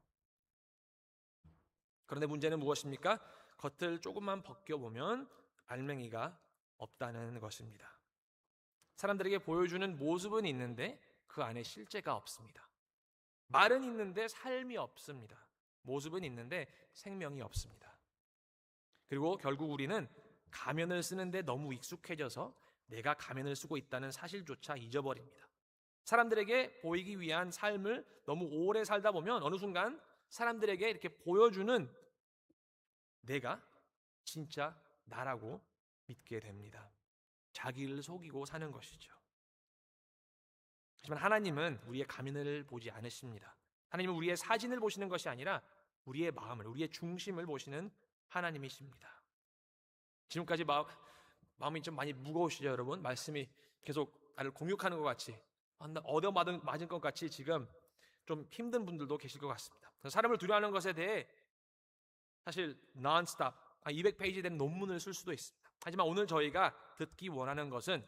그런데 문제는 무엇입니까? 겉을 조금만 벗겨보면 알맹이가 없다는 것입니다. 사람들에게 보여주는 모습은 있는데 그 안에 실제가 없습니다. 말은 있는데 삶이 없습니다. 모습은 있는데 생명이 없습니다. 그리고 결국 우리는 가면을 쓰는데 너무 익숙해져서 내가 가면을 쓰고 있다는 사실조차 잊어버립니다. 사람들에게 보이기 위한 삶을 너무 오래 살다 보면 어느 순간 사람들에게 이렇게 보여주는 내가 진짜 나라고 믿게 됩니다. 자기를 속이고 사는 것이죠. 하지만 하나님은 우리의 가면을 보지 않으십니다. 하나님은 우리의 사진을 보시는 것이 아니라 우리의 마음을, 우리의 중심을 보시는 하나님이십니다. 지금까지 마음이 좀 많이 무거우시죠, 여러분? 말씀이 계속 나를 공격하는 것 같이, 얻어맞은 것 같이 지금 좀 힘든 분들도 계실 것 같습니다. 사람을 두려워하는 것에 대해 사실 non-stop 200페이지 된 논문을 쓸 수도 있습니다. 하지만 오늘 저희가 듣기 원하는 것은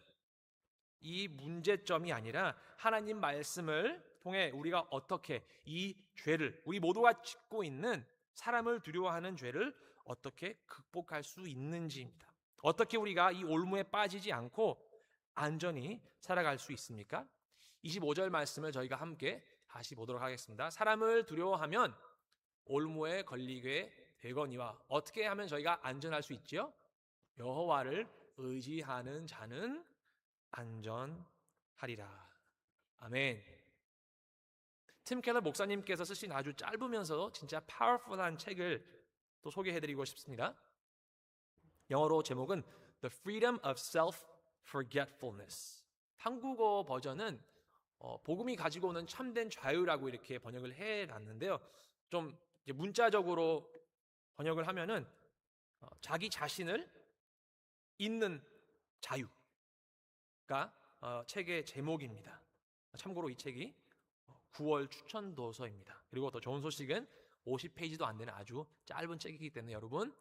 이 문제점이 아니라 하나님 말씀을 통해 우리가 어떻게 이 죄를, 우리 모두가 짓고 있는 사람을 두려워하는 죄를 어떻게 극복할 수 있는지입니다. 어떻게 우리가 이 올무에 빠지지 않고 안전히 살아갈 수 있습니까? 25절 말씀을 저희가 함께 다시 보도록 하겠습니다. 사람을 두려워하면 올무에 걸리게 되거니와 어떻게 하면 저희가 안전할 수 있지요? 여호와를 의지하는 자는 안전하리라. 아멘. 팀 켈러 목사님께서 쓰신 아주 짧으면서 진짜 파워풀한 책을 또 소개해드리고 싶습니다. 영어로 제목은 The Freedom of Self-Forgetfulness. 한국어 버전은 복음이 가지고 오는 참된 자유라고 이렇게 번역을 해놨는데요. 좀 이제 문자적으로 번역을 하면은 자기 자신을 잊는 자유가 책의 제목입니다. 참고로 이 책이 9월 추천 도서입니다. 그리고 더 좋은 소식은 50페이지도 안 되는 아주 짧은 책이기 때문에 여러분,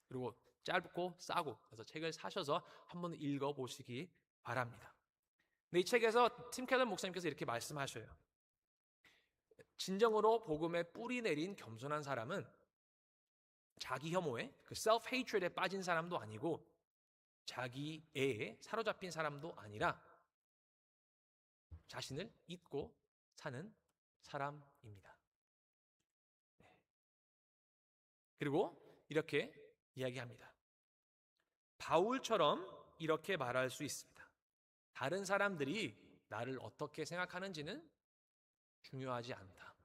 그리고 짧고 싸고, 그래서 책을 사셔서 한번 읽어보시기 바랍니다. 근데 이 책에서 팀 켈러 목사님께서 이렇게 말씀하셔요. 진정으로 복음에 뿌리 내린 겸손한 사람은 자기 혐오에, 그 self hatred에 빠진 사람도 아니고 자기 애에 사로잡힌 사람도 아니라 자신을 잊고 사는 사람입니다. 그리고 이렇게 이야기합니다. 바울처럼 이렇게 말할 수 있습니다. 다른 사람들이 나를 어떻게 생각하는지는 중요하지 않다.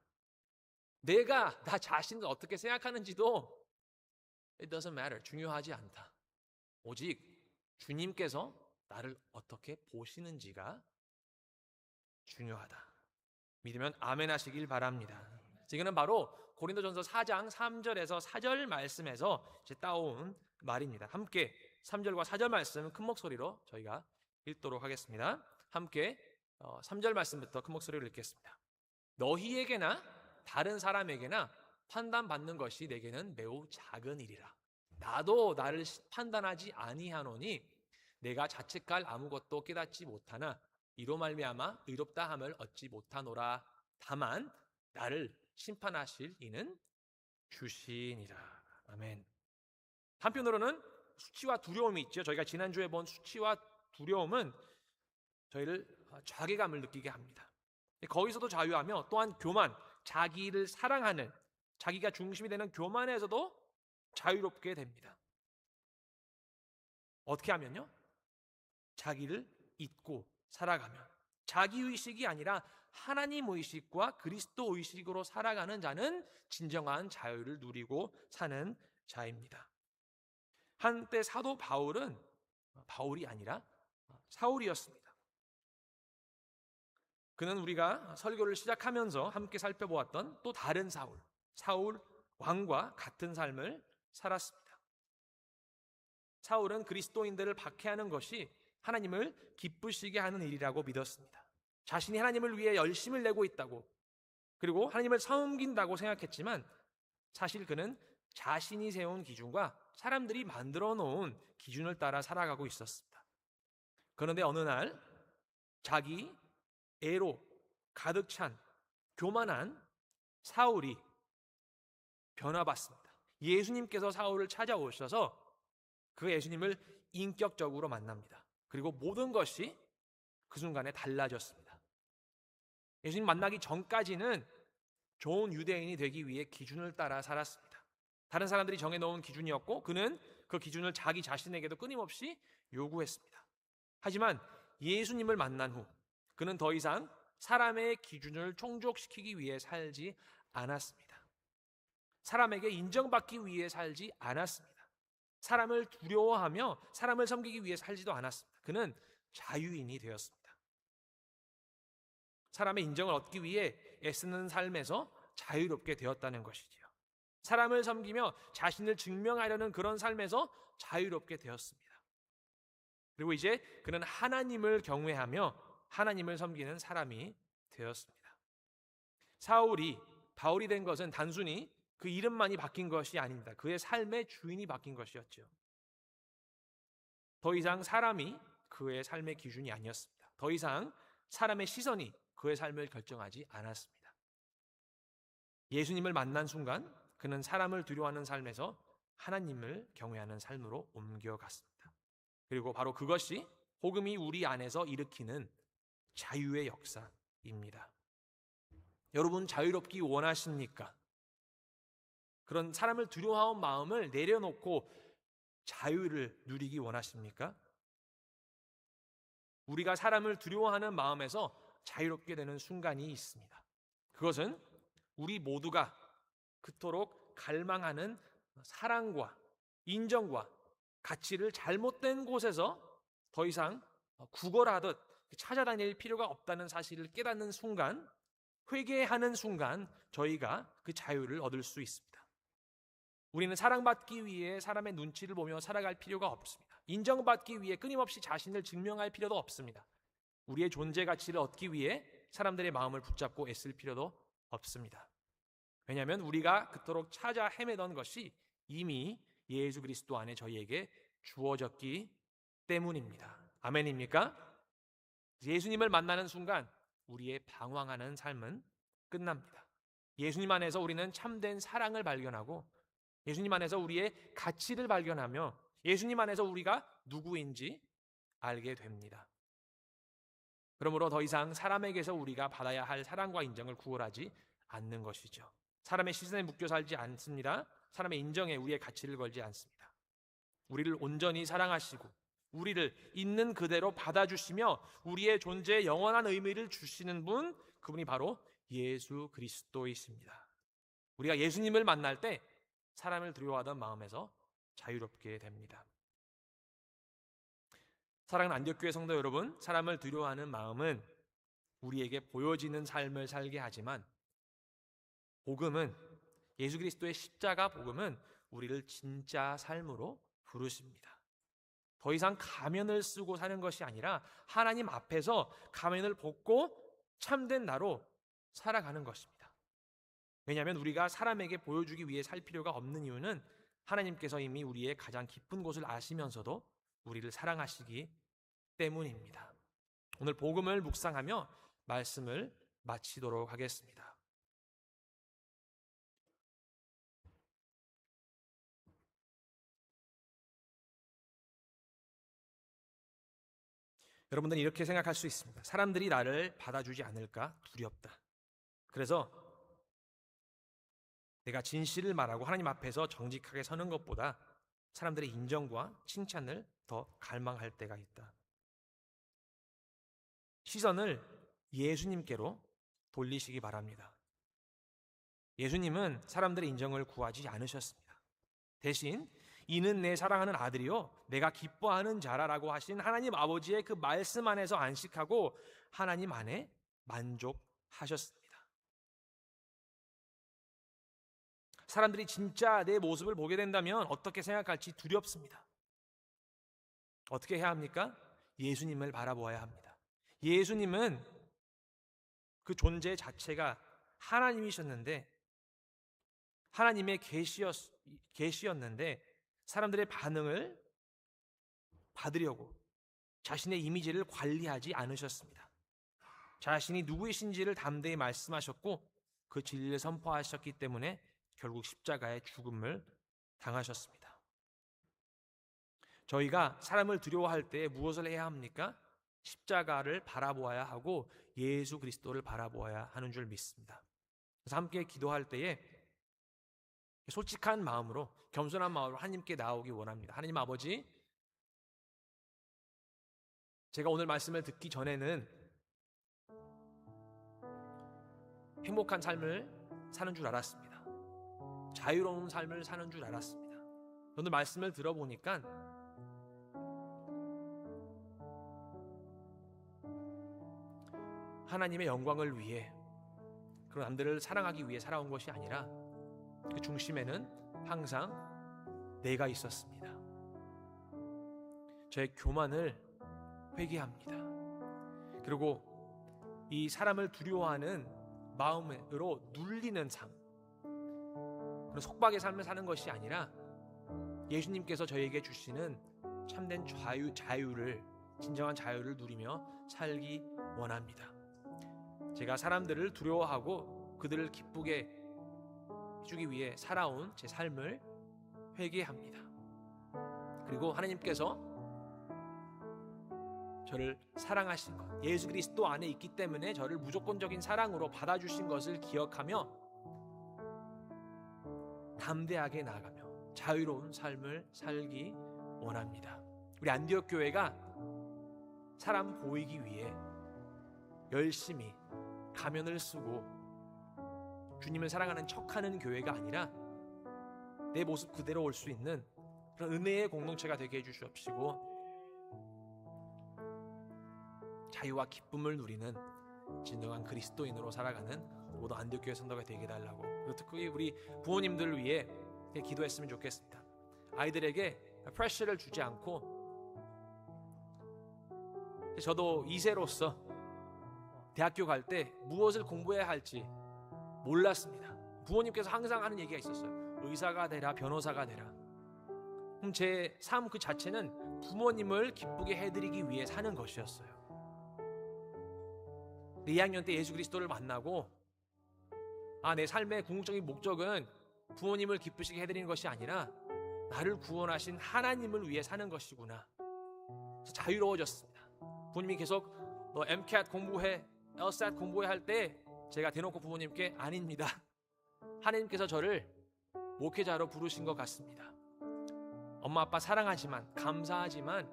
내가 나 자신을 어떻게 생각하는지도 it doesn't matter. 중요하지 않다. 오직 주님께서 나를 어떻게 보시는지가 중요하다. 믿으면 아멘 하시길 바랍니다. 이거는 바로 고린도전서 4장 3절에서 4절 말씀에서 이제 따온 말입니다. 함께 3절과 4절 말씀 큰 목소리로 저희가 읽도록 하겠습니다. 함께 3절 말씀부터 큰 목소리로 읽겠습니다. 너희에게나 다른 사람에게나 판단받는 것이 내게는 매우 작은 일이라. 나도 나를 판단하지 아니하노니 내가 자책할 아무것도 깨닫지 못하나 이로 말미암아 의롭다 함을 얻지 못하노라. 다만 나를 심판하실 이는 주시니라. 아멘. 한편으로는 수치와 두려움이 있죠. 저희가 지난주에 본 수치와 두려움은 저희를 자괴감을 느끼게 합니다. 거기서도 자유하며 또한 교만, 자기를 사랑하는, 자기가 중심이 되는 교만에서도 자유롭게 됩니다. 어떻게 하면요? 자기를 잊고 살아가면, 자기의식이 아니라 하나님 의식과 그리스도 의식으로 살아가는 자는 진정한 자유를 누리고 사는 자입니다. 한때 사도 바울은 바울이 아니라 사울이었습니다. 그는 우리가 설교를 시작하면서 함께 살펴보았던 또 다른 사울 왕과 같은 삶을 살았습니다. 사울은 그리스도인들을 박해하는 것이 하나님을 기쁘시게 하는 일이라고 믿었습니다. 자신이 하나님을 위해 열심을 내고 있다고, 그리고 하나님을 섬긴다고 생각했지만 사실 그는 자신이 세운 기준과 사람들이 만들어 놓은 기준을 따라 살아가고 있었습니다. 그런데 어느 날 자기 애로 가득 찬 교만한 사울이 변화받습니다. 예수님께서 사울을 찾아오셔서 그 예수님을 인격적으로 만납니다. 그리고 모든 것이 그 순간에 달라졌습니다. 예수님 만나기 전까지는 좋은 유대인이 되기 위해 기준을 따라 살았습니다. 다른 사람들이 정해놓은 기준이었고 그는 그 기준을 자기 자신에게도 끊임없이 요구했습니다. 하지만 예수님을 만난 후 그는 더 이상 사람의 기준을 충족시키기 위해 살지 않았습니다. 사람에게 인정받기 위해 살지 않았습니다. 사람을 두려워하며 사람을 섬기기 위해 살지도 않았습니다. 그는 자유인이 되었습니다. 사람의 인정을 얻기 위해 애쓰는 삶에서 자유롭게 되었다는 것이지요. 사람을 섬기며 자신을 증명하려는 그런 삶에서 자유롭게 되었습니다. 그리고 이제 그는 하나님을 경외하며 하나님을 섬기는 사람이 되었습니다. 사울이 바울이 된 것은 단순히 그 이름만이 바뀐 것이 아닙니다. 그의 삶의 주인이 바뀐 것이었죠. 더 이상 사람이 그의 삶의 기준이 아니었습니다. 더 이상 사람의 시선이 그의 삶을 결정하지 않았습니다. 예수님을 만난 순간 그는 사람을 두려워하는 삶에서 하나님을 경외하는 삶으로 옮겨갔습니다. 그리고 바로 그것이 복음이 우리 안에서 일으키는 자유의 역사입니다. 여러분 자유롭기 원하십니까? 그런 사람을 두려워하는 마음을 내려놓고 자유를 누리기 원하십니까? 우리가 사람을 두려워하는 마음에서 자유롭게 되는 순간이 있습니다. 그것은 우리 모두가 그토록 갈망하는 사랑과 인정과 가치를 잘못된 곳에서 더 이상 구걸하듯 찾아다닐 필요가 없다는 사실을 깨닫는 순간, 회개하는 순간 저희가 그 자유를 얻을 수 있습니다. 우리는 사랑받기 위해 사람의 눈치를 보며 살아갈 필요가 없습니다. 인정받기 위해 끊임없이 자신을 증명할 필요도 없습니다. 우리의 존재 가치를 얻기 위해 사람들의 마음을 붙잡고 애쓸 필요도 없습니다. 왜냐하면 우리가 그토록 찾아 헤매던 것이 이미 예수 그리스도 안에 저희에게 주어졌기 때문입니다. 아멘입니까? 예수님을 만나는 순간 우리의 방황하는 삶은 끝납니다. 예수님 안에서 우리는 참된 사랑을 발견하고 예수님 안에서 우리의 가치를 발견하며 예수님 안에서 우리가 누구인지 알게 됩니다. 그러므로 더 이상 사람에게서 우리가 받아야 할 사랑과 인정을 구걸하지 않는 것이죠. 사람의 시선에 묶여 살지 않습니다. 사람의 인정에 우리의 가치를 걸지 않습니다. 우리를 온전히 사랑하시고 우리를 있는 그대로 받아주시며 우리의 존재에 영원한 의미를 주시는 분, 그분이 바로 예수 그리스도이십니다. 우리가 예수님을 만날 때 사람을 두려워하던 마음에서 자유롭게 됩니다. 사랑하는 안디옥교회 성도 여러분, 사람을 두려워하는 마음은 우리에게 보여지는 삶을 살게 하지만 복음은, 예수 그리스도의 십자가 복음은 우리를 진짜 삶으로 부르십니다. 더 이상 가면을 쓰고 사는 것이 아니라 하나님 앞에서 가면을 벗고 참된 나로 살아가는 것입니다. 왜냐하면 우리가 사람에게 보여주기 위해 살 필요가 없는 이유는 하나님께서 이미 우리의 가장 깊은 곳을 아시면서도 우리를 사랑하시기 때문입니다. 오늘 복음을 묵상하며 말씀을 마치도록 하겠습니다. 여러분들은 이렇게 생각할 수 있습니다. 사람들이 나를 받아주지 않을까 두렵다. 그래서 내가 진실을 말하고 하나님 앞에서 정직하게 서는 것보다 사람들의 인정과 칭찬을 더 갈망할 때가 있다. 시선을 예수님께로 돌리시기 바랍니다. 예수님은 사람들의 인정을 구하지 않으셨습니다. 대신 이는 내 사랑하는 아들이요 내가 기뻐하는 자라라고 하신 하나님 아버지의 그 말씀 안에서 안식하고 하나님 안에 만족하셨습니다. 사람들이 진짜 내 모습을 보게 된다면 어떻게 생각할지 두렵습니다. 어떻게 해야 합니까? 예수님을 바라보아야 합니다. 예수님은 그 존재 자체가 하나님이셨는데, 하나님의 계시였는데 사람들의 반응을 받으려고 자신의 이미지를 관리하지 않으셨습니다. 자신이 누구이신지를 담대히 말씀하셨고 그 진리를 선포하셨기 때문에 결국 십자가의 죽음을 당하셨습니다. 저희가 사람을 두려워할 때 무엇을 해야 합니까? 십자가를 바라보아야 하고 예수 그리스도를 바라보아야 하는 줄 믿습니다. 그래서 함께 기도할 때에 솔직한 마음으로, 겸손한 마음으로 하나님께 나오기 원합니다. 하나님 아버지, 제가 오늘 말씀을 듣기 전에는 행복한 삶을 사는 줄 알았습니다. 자유로운 삶을 사는 줄 알았습니다. 오늘 말씀을 들어보니까 하나님의 영광을 위해, 그런 남들을 사랑하기 위해 살아온 것이 아니라 그 중심에는 항상 내가 있었습니다. 저의 교만을 회개합니다. 그리고 이 사람을 두려워하는 마음으로 눌리는 삶, 그런 속박의 삶을 사는 것이 아니라 예수님께서 저에게 주시는 참된 자유를, 진정한 자유를 누리며 살기 원합니다. 제가 사람들을 두려워하고 그들을 기쁘게 해주기 위해 살아온 제 삶을 회개합니다. 그리고 하나님께서 저를 사랑하신 것, 예수 그리스도 안에 있기 때문에 저를 무조건적인 사랑으로 받아주신 것을 기억하며 담대하게 나아가며 자유로운 삶을 살기 원합니다. 우리 안디옥 교회가 사람 보이기 위해 열심히 가면을 쓰고 주님을 사랑하는 척하는 교회가 아니라 내 모습 그대로 올 수 있는 그런 은혜의 공동체가 되게 해주시옵시고, 자유와 기쁨을 누리는 진정한 그리스도인으로 살아가는 모든 안디옥교회 성도가 되게 해달라고, 그리고 특히 우리 부모님들을 위해 기도했으면 좋겠습니다. 아이들에게 프레셔를 주지 않고, 저도 2세로서 대학교 갈 때 무엇을 공부해야 할지 몰랐습니다. 부모님께서 항상 하는 얘기가 있었어요. 의사가 되라, 변호사가 되라. 그럼 제 삶 그 자체는 부모님을 기쁘게 해드리기 위해 사는 것이었어요. 2학년 때 예수 그리스도를 만나고, 내 삶의 궁극적인 목적은 부모님을 기쁘시게 해드리는 것이 아니라 나를 구원하신 하나님을 위해 사는 것이구나. 그래서 자유로워졌습니다. 부모님이 계속 너 MCAT 공부해, LSAT 공부해 할 때 제가 대놓고 부모님께 아닙니다. 하나님께서 저를 목회자로 부르신 것 같습니다. 엄마 아빠 사랑하지만, 감사하지만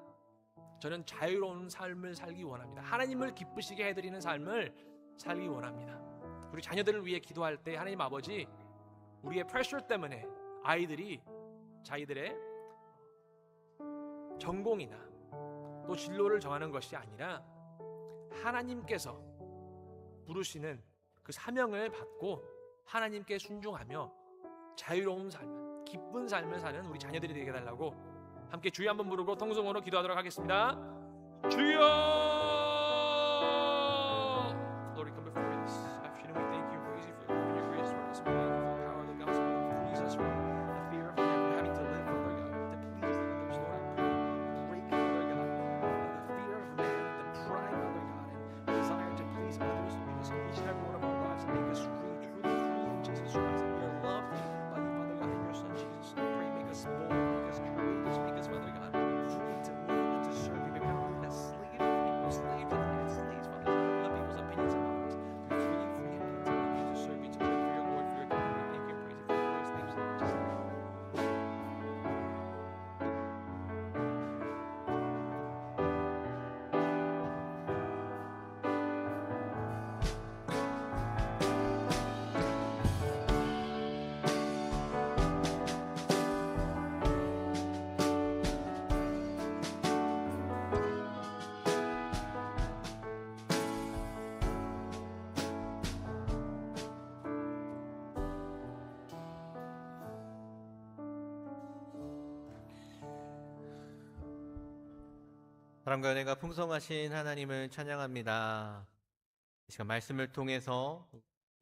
저는 자유로운 삶을 살기 원합니다. 하나님을 기쁘시게 해드리는 삶을 살기 원합니다. 우리 자녀들을 위해 기도할 때 하나님 아버지, 우리의 프레셔 때문에 아이들이 자기들의 전공이나 또 진로를 정하는 것이 아니라 하나님께서 부르시는 그 사명을 받고 하나님께 순종하며 자유로운 삶, 기쁜 삶을 사는 우리 자녀들이 되게 해달라고 함께 주여 한번 부르고 통성으로 기도하도록 하겠습니다. 주여! Lord, we come before you this afternoon. We thank you and praise you for your grace for us. We thank you for the power of the gospel that frees us from the fear of having to live, Father God, to please others, Lord. I pray, break, Father God, the fear of man, the pride, Father God, and desire to please others. We just each and every one of our lives and make us free, truly free in Jesus Christ. And we are loved by you, Father God, and your Son Jesus. I pray, make us bold, make us courageous, make us, Father God, free to love and to serve you. May we not be a slave to people, slave to the United States, Father God, of other people's opinions about us. Be free and free and to love you, to serve you, to live for your Lord, for your glory. Thank you and praise you for your glorious names. In Jesus' name. 사랑과 은혜가 풍성하신 하나님을 찬양합니다. 이 시간 말씀을 통해서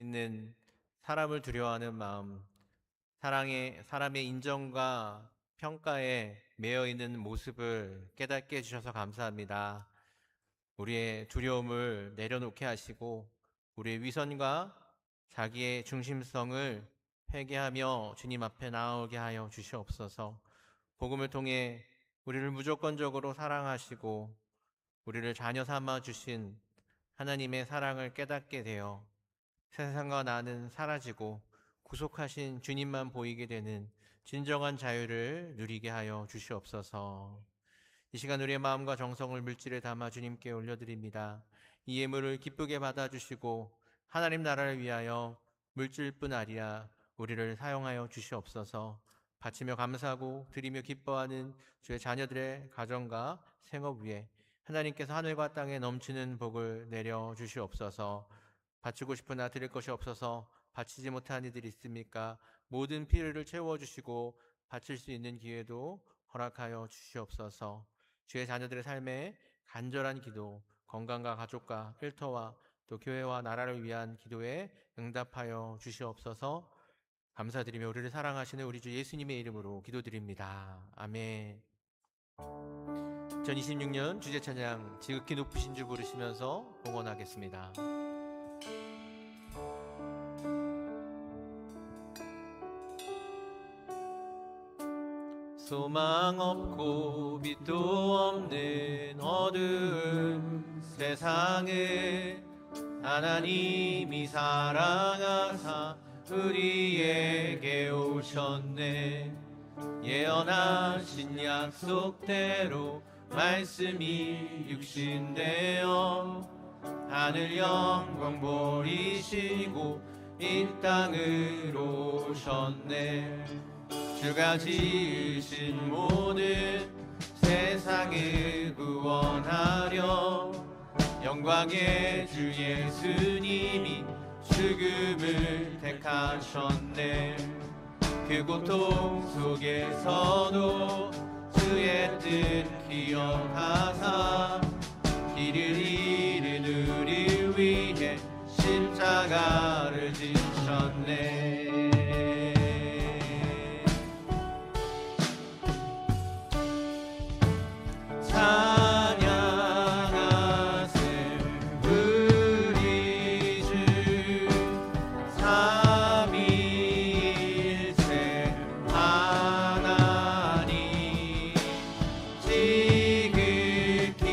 있는 사람을 두려워하는 마음, 사람의 인정과 평가에 매여 있는 모습을 깨닫게 해주셔서 감사합니다. 우리의 두려움을 내려놓게 하시고 우리의 위선과 자기의 중심성을 회개하며 주님 앞에 나오게 하여 주시옵소서. 복음을 통해 우리를 무조건적으로 사랑하시고 우리를 자녀 삼아 주신 하나님의 사랑을 깨닫게 되어 세상과 나는 사라지고 구속하신 주님만 보이게 되는 진정한 자유를 누리게 하여 주시옵소서. 이 시간 우리의 마음과 정성을 물질에 담아 주님께 올려드립니다. 이 예물을 기쁘게 받아주시고 하나님 나라를 위하여 물질뿐 아니라 우리를 사용하여 주시옵소서. 바치며 감사하고 드리며 기뻐하는 주의 자녀들의 가정과 생업 위에 하나님께서 하늘과 땅에 넘치는 복을 내려 주시옵소서. 바치고 싶으나 드릴 것이 없어서 바치지 못한 이들이 있습니까? 모든 필요를 채워주시고 바칠 수 있는 기회도 허락하여 주시옵소서. 주의 자녀들의 삶에 간절한 기도, 건강과 가족과 일터와 또 교회와 나라를 위한 기도에 응답하여 주시옵소서. 감사드리며 우리를 사랑하시는 우리 주 예수님의 이름으로 기도드립니다. 아멘. 2026년 주제 찬양 지극히 높으신 주 부르시면서 봉헌하겠습니다. 소망 없고 빛도 없는 어두운 세상을 하나님이 사랑하사 우리에게 오셨네. 예언하신 약속대로 말씀이 육신되어 하늘 영광 버리시고 이 땅으로 오셨네. 주가 지으신 모든 세상을 구원하려 영광의 주 예수님이 죽음을 택하셨네. 그 고통 속에서도 주의 뜻 기억하사 길을 잃은 우리를 위해 십자가를 지셨네. 찬양하세 우리 주 삼위일체 하나님. 지극히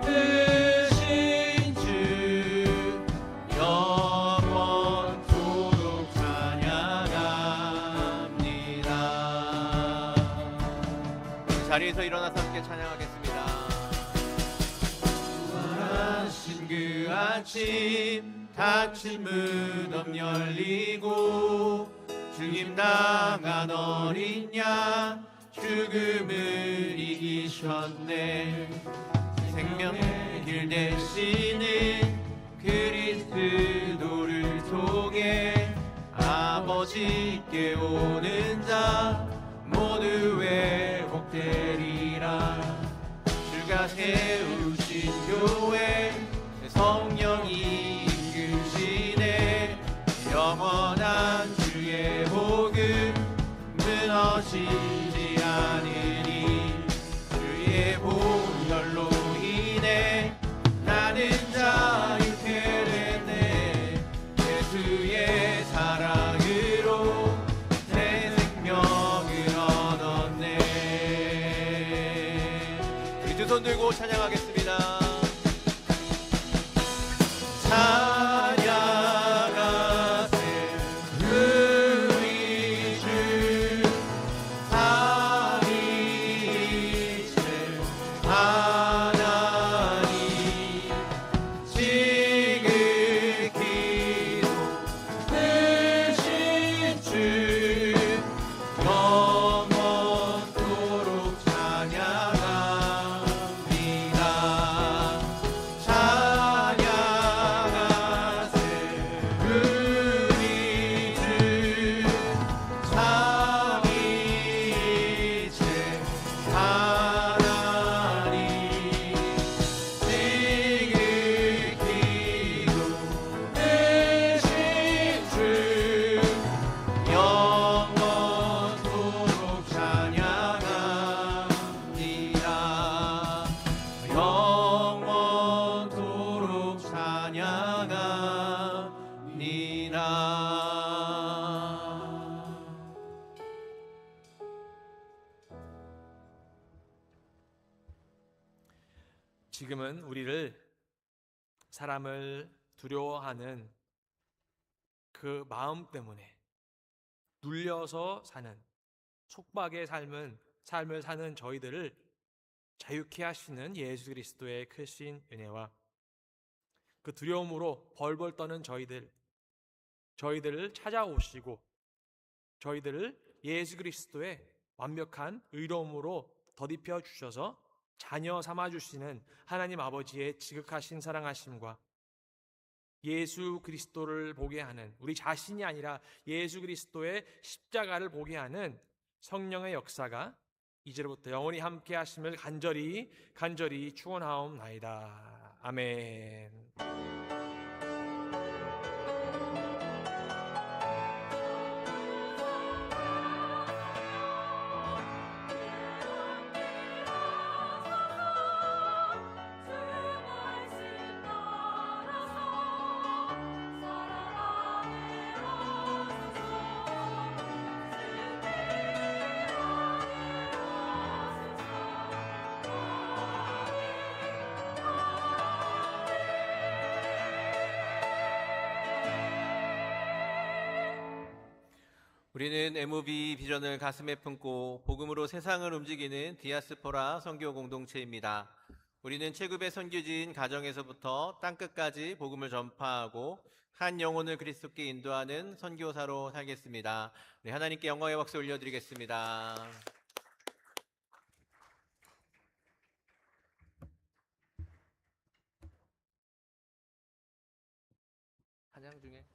높으신 주 영원토록 찬양합니다. 자리에서 일어나서 함께 찬양하겠습니다. 부활하신 그 아침 닫힌 무덤 열리고 죽임당한 어린 양 죽음을 이기셨네. 생명의 길 되시는 그리스도를 통해 아버지께 오는 자 모두 회복되리라. 주가 세우신 교회 성령이 이끄시네. 영원한 주의 복음 무너지지 않으니 주의 보혈로 인해 나는 자유케 됐네. 예수의 사랑으로 새 생명을 얻었네. 우리 두 손 들고 찬양하겠습니다. 찬양하세 우리 주 삼위일체 하나님. 지극히 높으신 주 영원토록 찬양합니다. 찬양하세 우리 주 삼위일체 하나님. 지극히 높으신 주 영원토록 찬양합니다. 영원토록 찬양합니다. 지금은 우리를 사람을 두려워하는 그 마음 때문에 눌려서 사는 속박의 삶을 사는 저희들을 자유케 하시는 예수 그리스도의 크신 은혜와 그 두려움으로 벌벌 떠는 저희들을 찾아오시고 저희들을 예수 그리스도의 완벽한 의로움으로 덧입혀 주셔서 자녀 삼아 주시는 하나님 아버지의 지극하신 사랑하심과 예수 그리스도를 보게 하는, 우리 자신이 아니라 예수 그리스도의 십자가를 보게 하는 성령의 역사가 이제로부터 영원히 함께 하심을 간절히 축원하옵나이다. 아멘. 우리는 MOV 비전을 가슴에 품고 복음으로 세상을 움직이는 디아스포라 선교 공동체입니다. 우리는 체급의 선교지인 가정에서부터 땅끝까지 복음을 전파하고 한 영혼을 그리스도께 인도하는 선교사로 살겠습니다. 우리 하나님께 영광의 박수 올려드리겠습니다. 찬양 중에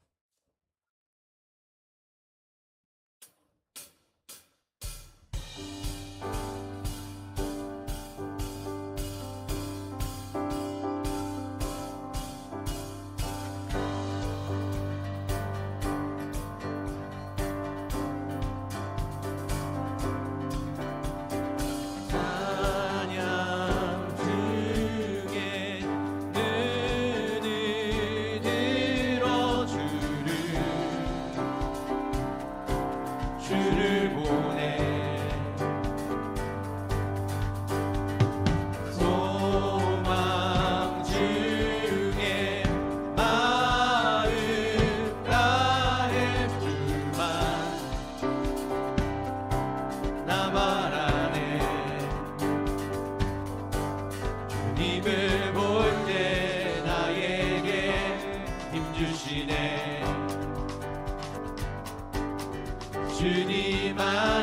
주를 보내 소망 중에 마음 다해 주만 나만 안에 주님을 볼 때 나에게 힘주시네 주님 안